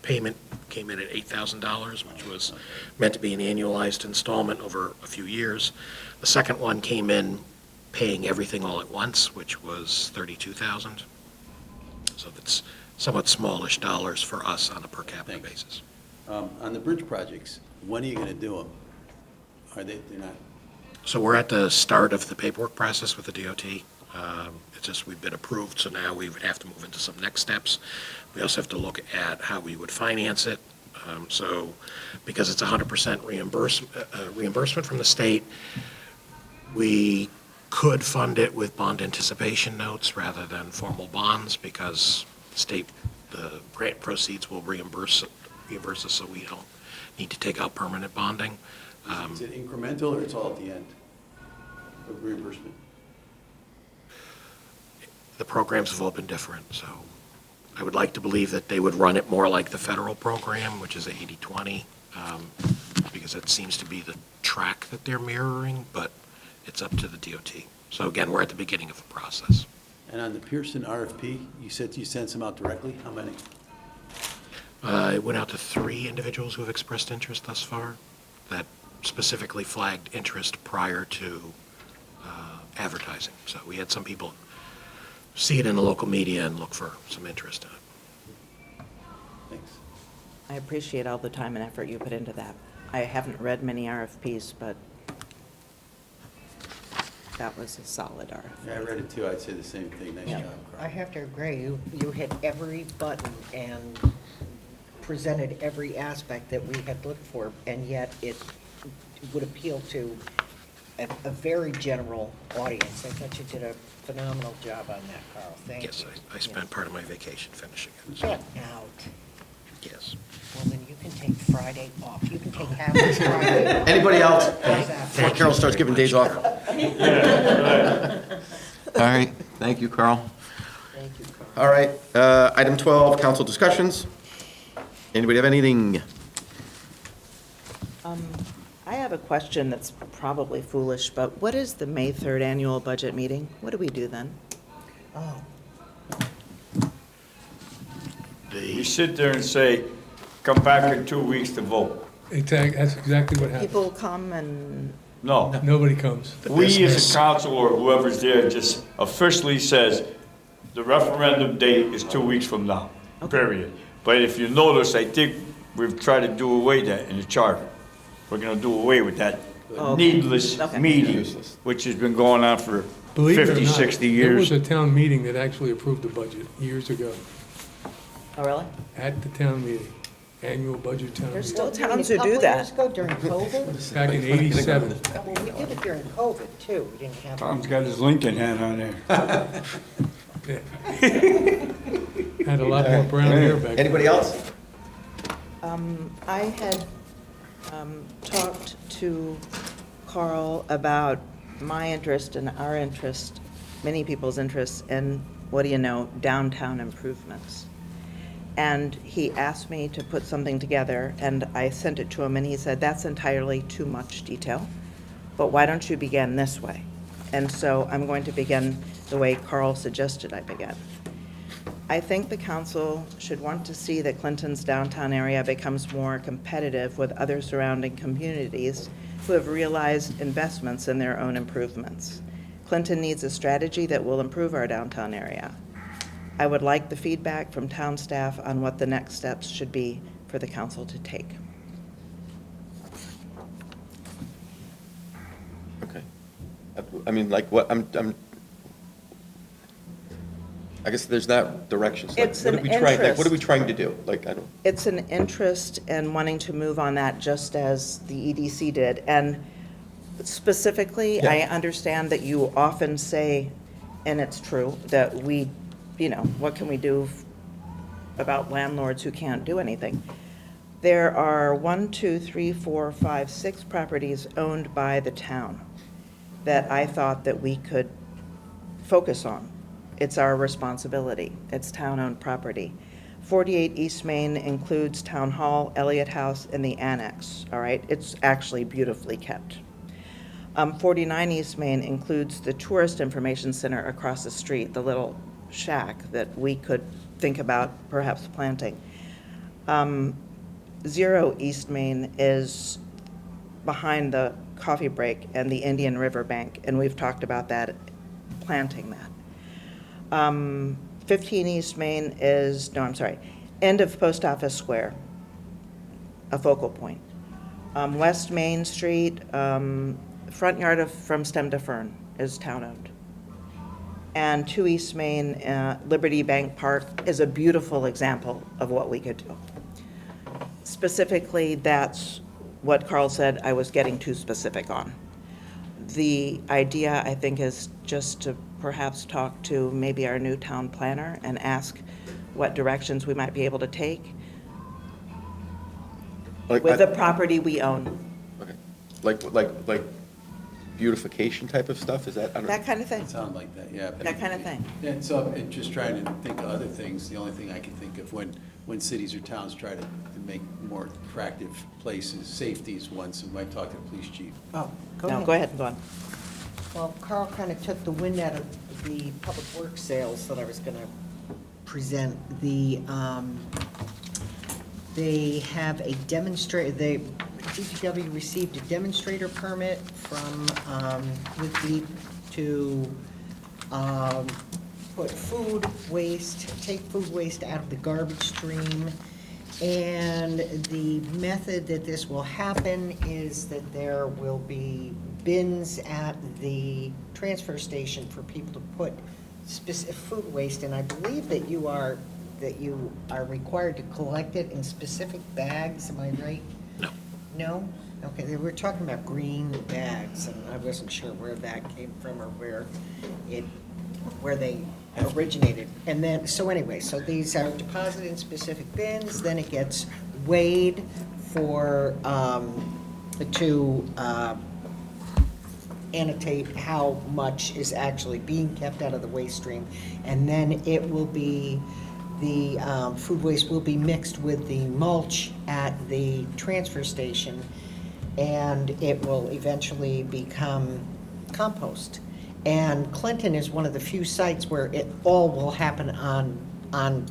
Speaker 5: payment came in at $8,000, which was meant to be an annualized installment over a few years. The second one came in paying everything all at once, which was $32,000. So that's somewhat smallish dollars for us on a per capita basis.
Speaker 9: On the bridge projects, when are you gonna do them? They're not,
Speaker 5: So we're at the start of the paperwork process with the DOT. It's just we've been approved, so now we would have to move into some next steps. We also have to look at how we would finance it. So because it's 100% reimbursement from the state, we could fund it with bond anticipation notes rather than formal bonds, because the grant proceeds will reimburse us, so we don't need to take out permanent bonding.
Speaker 9: Is it incremental or it's all at the end of reimbursement?
Speaker 5: The programs have all been different, so I would like to believe that they would run it more like the federal program, which is a 80-20, because that seems to be the track that they're mirroring, but it's up to the DOT. So again, we're at the beginning of a process.
Speaker 9: And on the Pearson RFP, you said you sent some out directly. How many?
Speaker 5: It went out to 3 individuals who have expressed interest thus far that specifically flagged interest prior to advertising. So we had some people see it in the local media and look for some interest in it.
Speaker 9: Thanks.
Speaker 6: I appreciate all the time and effort you put into that. I haven't read many RFPs, but that was a solid RFP.
Speaker 9: Yeah, I read it too. I'd say the same thing. Nice job,
Speaker 4: I
Speaker 9: Carl.
Speaker 4: have to agree, you hit every button and presented every aspect that we had looked for, and yet it would appeal to a very general audience. I thought you did a phenomenal job on that, Carl. Thank you.
Speaker 5: Yes, I spent part of my vacation finishing it. So,
Speaker 4: Get out.
Speaker 5: yes.
Speaker 4: Well, then you can take Friday off. You can take half of Friday.
Speaker 2: Anybody else?
Speaker 4: How's that?
Speaker 2: Before Carol starts giving days off. All right, thank you, Carl.
Speaker 4: Thank you, Carl.
Speaker 2: All right, item 12, council discussions. Anybody have anything?
Speaker 6: I have a question that's probably foolish, but what is the May 3rd annual budget meeting? What do we do then?
Speaker 4: Oh,
Speaker 7: You sit there and say, come back in 2 weeks to vote.
Speaker 12: That's exactly what happened.
Speaker 6: People come and,
Speaker 7: No.
Speaker 12: Nobody comes.
Speaker 7: We as a council or whoever's there just officially says, the referendum date is 2 weeks from now, period. But if you notice, I think we've tried to do away that in the charter. We're gonna do away with that needless
Speaker 6: Okay.
Speaker 7: meeting, which has been going on for
Speaker 12: Believe it or
Speaker 7: 50,
Speaker 12: not,
Speaker 7: 60
Speaker 12: there was
Speaker 7: years.
Speaker 12: a town meeting that actually approved the budget years ago,
Speaker 6: oh, really?
Speaker 12: at the town meeting, annual budget town
Speaker 6: There's
Speaker 12: meeting,
Speaker 6: still towns
Speaker 4: a
Speaker 6: who
Speaker 4: couple
Speaker 6: do that.
Speaker 4: years ago during COVID?
Speaker 12: back in '87.
Speaker 4: Well, we did it during COVID, too. We didn't have.
Speaker 7: Tom's got his Lincoln hat on there.
Speaker 12: Had a lot more brown hair back then.
Speaker 2: Anybody else?
Speaker 6: I had talked to Carl about my interest and our interest, many people's interests in, what do you know, downtown improvements. And he asked me to put something together, and I sent it to him, and he said, that's entirely too much detail, but why don't you begin this way? And so I'm going to begin the way Carl suggested I begin. I think the council should want to see that Clinton's downtown area becomes more competitive with other surrounding communities who have realized investments in their own improvements. Clinton needs a strategy that will improve our downtown area. I would like the feedback from town staff on what the next steps should be for the council to take.
Speaker 2: Okay. I mean, like, what, I guess there's not directions. Like,
Speaker 6: It's
Speaker 2: what
Speaker 6: an
Speaker 2: are we trying? Like, what are we
Speaker 6: interest.
Speaker 2: trying to do? Like, I don't.
Speaker 6: It's an interest in wanting to move on that, just as the EDC did. And specifically,
Speaker 2: Yeah.
Speaker 6: I understand that you often say, and it's true, that we, what can we do about landlords who can't do anything? There are 6 properties owned by the town that I thought that we could focus on. It's our responsibility. It's town-owned property. 48 East Main includes Town Hall, Elliott House, and the Annex, all right? It's actually beautifully kept. 49 East Main includes the Tourist Information Center across the street, the little shack that we could think about perhaps planting. 0 East Main is behind the coffee break and the Indian River Bank, and we've talked about that, planting that. 15 East Main is, end of Post Office Square, a focal point. West Main Street, front yard from Stem to Fern is town-owned. and 2 East Main, Liberty Bank Park is a beautiful example of what we could do. Specifically, that's what Carl said I was getting too specific on. The idea, I think, is just to perhaps talk to maybe our new town planner and ask what directions we might be able to take with the property we own.
Speaker 2: Okay. Like beautification type of stuff, is that? I don't-
Speaker 6: That kind of thing.
Speaker 9: Sound like that, yeah.
Speaker 6: That kind of thing.
Speaker 9: And so, and just trying to think of other things, the only thing I can think of when cities or towns try to make more attractive places, safety is one, so might talk to the police chief.
Speaker 4: Oh,
Speaker 6: No, go ahead, go on.
Speaker 4: Well, Carl kind of took the wind out of the public works sales that I was going to present. They have a DPW received a demonstrator permit from with Deep to put food waste, take food waste out of the garbage stream. And the method that this will happen is that there will be bins at the transfer station for people to put specific food waste, and I believe that you are required to collect it in specific bags, am I right? No. No? Okay, they were talking about green bags, and I wasn't sure where that came from or where they originated. And then, so anyway, so these are deposited in specific bins, then it gets weighed to annotate how much is actually being kept out of the waste stream. And then it will be, the food waste will be mixed with the mulch at the transfer station, and it will eventually become compost. And Clinton is one of the few sites where it all will happen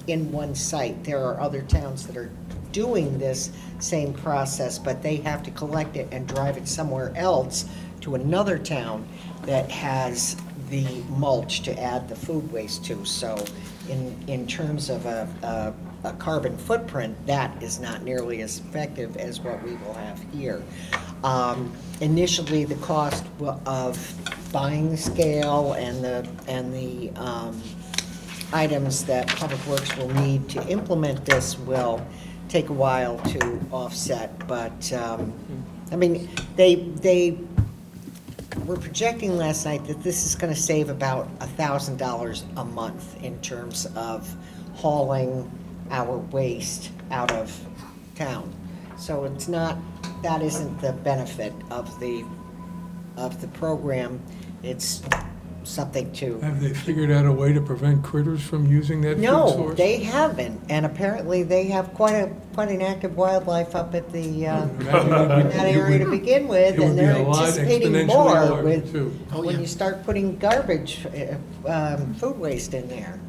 Speaker 4: in one site. There are other towns that are doing this same process, but they have to collect it and drive it somewhere else to another town that has the mulch to add the food waste to. So in terms of a carbon footprint, that is not nearly as effective as what we will have here. Initially, the cost of buying the scale and the items that Public Works will need to implement this will take a while to offset, but, I mean, they were projecting last night that this is gonna save about $1,000 a month in terms of hauling our waste out of town. So it's not, that isn't the benefit of the program. It's something to.
Speaker 12: Have they figured out a way to prevent critters from using that food source?
Speaker 4: No, they haven't, and apparently they have quite an active wildlife up at the, that area to begin with,
Speaker 12: It would
Speaker 4: and
Speaker 12: be
Speaker 4: they're
Speaker 12: a lot
Speaker 4: anticipating
Speaker 12: exponentially
Speaker 4: more
Speaker 12: larger,
Speaker 4: with,
Speaker 12: too.
Speaker 4: when you start putting garbage, food waste in there.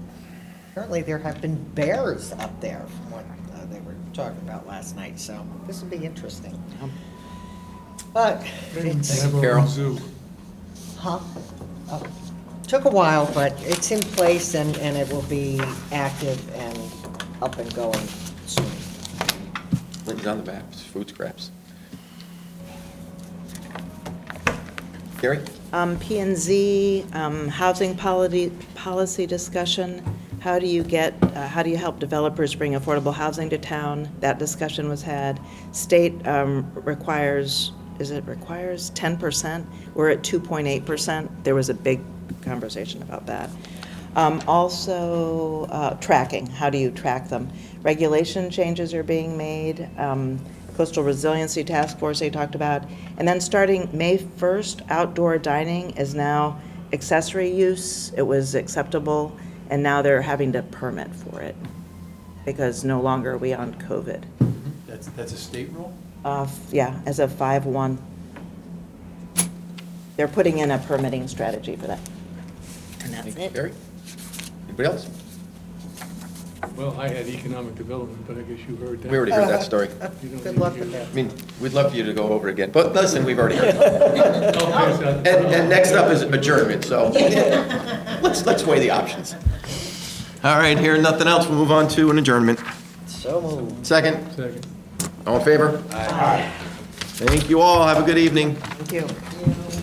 Speaker 4: Apparently there have been bears up there from what they were talking about last night, so this will be interesting. But it's,
Speaker 12: Have our
Speaker 2: Carol.
Speaker 12: own zoo.
Speaker 4: huh? Oh, took a while, but it's in place and it will be active and up and going soon.
Speaker 2: Links on the maps, food scraps. Gary?
Speaker 6: P&Z, housing policy discussion. How do you help developers bring affordable housing to town? That discussion was had. State requires 10%? We're at 2.8%. There was a big conversation about that. Also, tracking. How do you track them? Regulation changes are being made. Coastal Resiliency Task Force they talked about. And then starting May 1st, outdoor dining is now accessory use. It was acceptable, and now they're having to permit for it because no longer are we on COVID.
Speaker 9: That's a state rule?
Speaker 6: Yeah, as of 5/1. They're putting in a permitting strategy for that. And that's it.
Speaker 2: Gary? Anybody else?
Speaker 12: Well, I had economic development, but I guess you heard that.
Speaker 2: We already heard that story.
Speaker 12: You don't
Speaker 4: Good
Speaker 12: need
Speaker 4: luck
Speaker 12: to
Speaker 4: with
Speaker 12: hear
Speaker 4: that.
Speaker 2: I mean, we'd love for you to go over it again, but listen, we've already heard it.
Speaker 12: it. Okay, so-
Speaker 2: And next up is adjournment, so let's weigh the options. All right, hearing nothing else, we'll move on to an adjournment.
Speaker 4: So moved.
Speaker 2: Second,
Speaker 12: Second.
Speaker 2: all in favor? Aye. Thank you all, have a good evening.
Speaker 4: Thank you.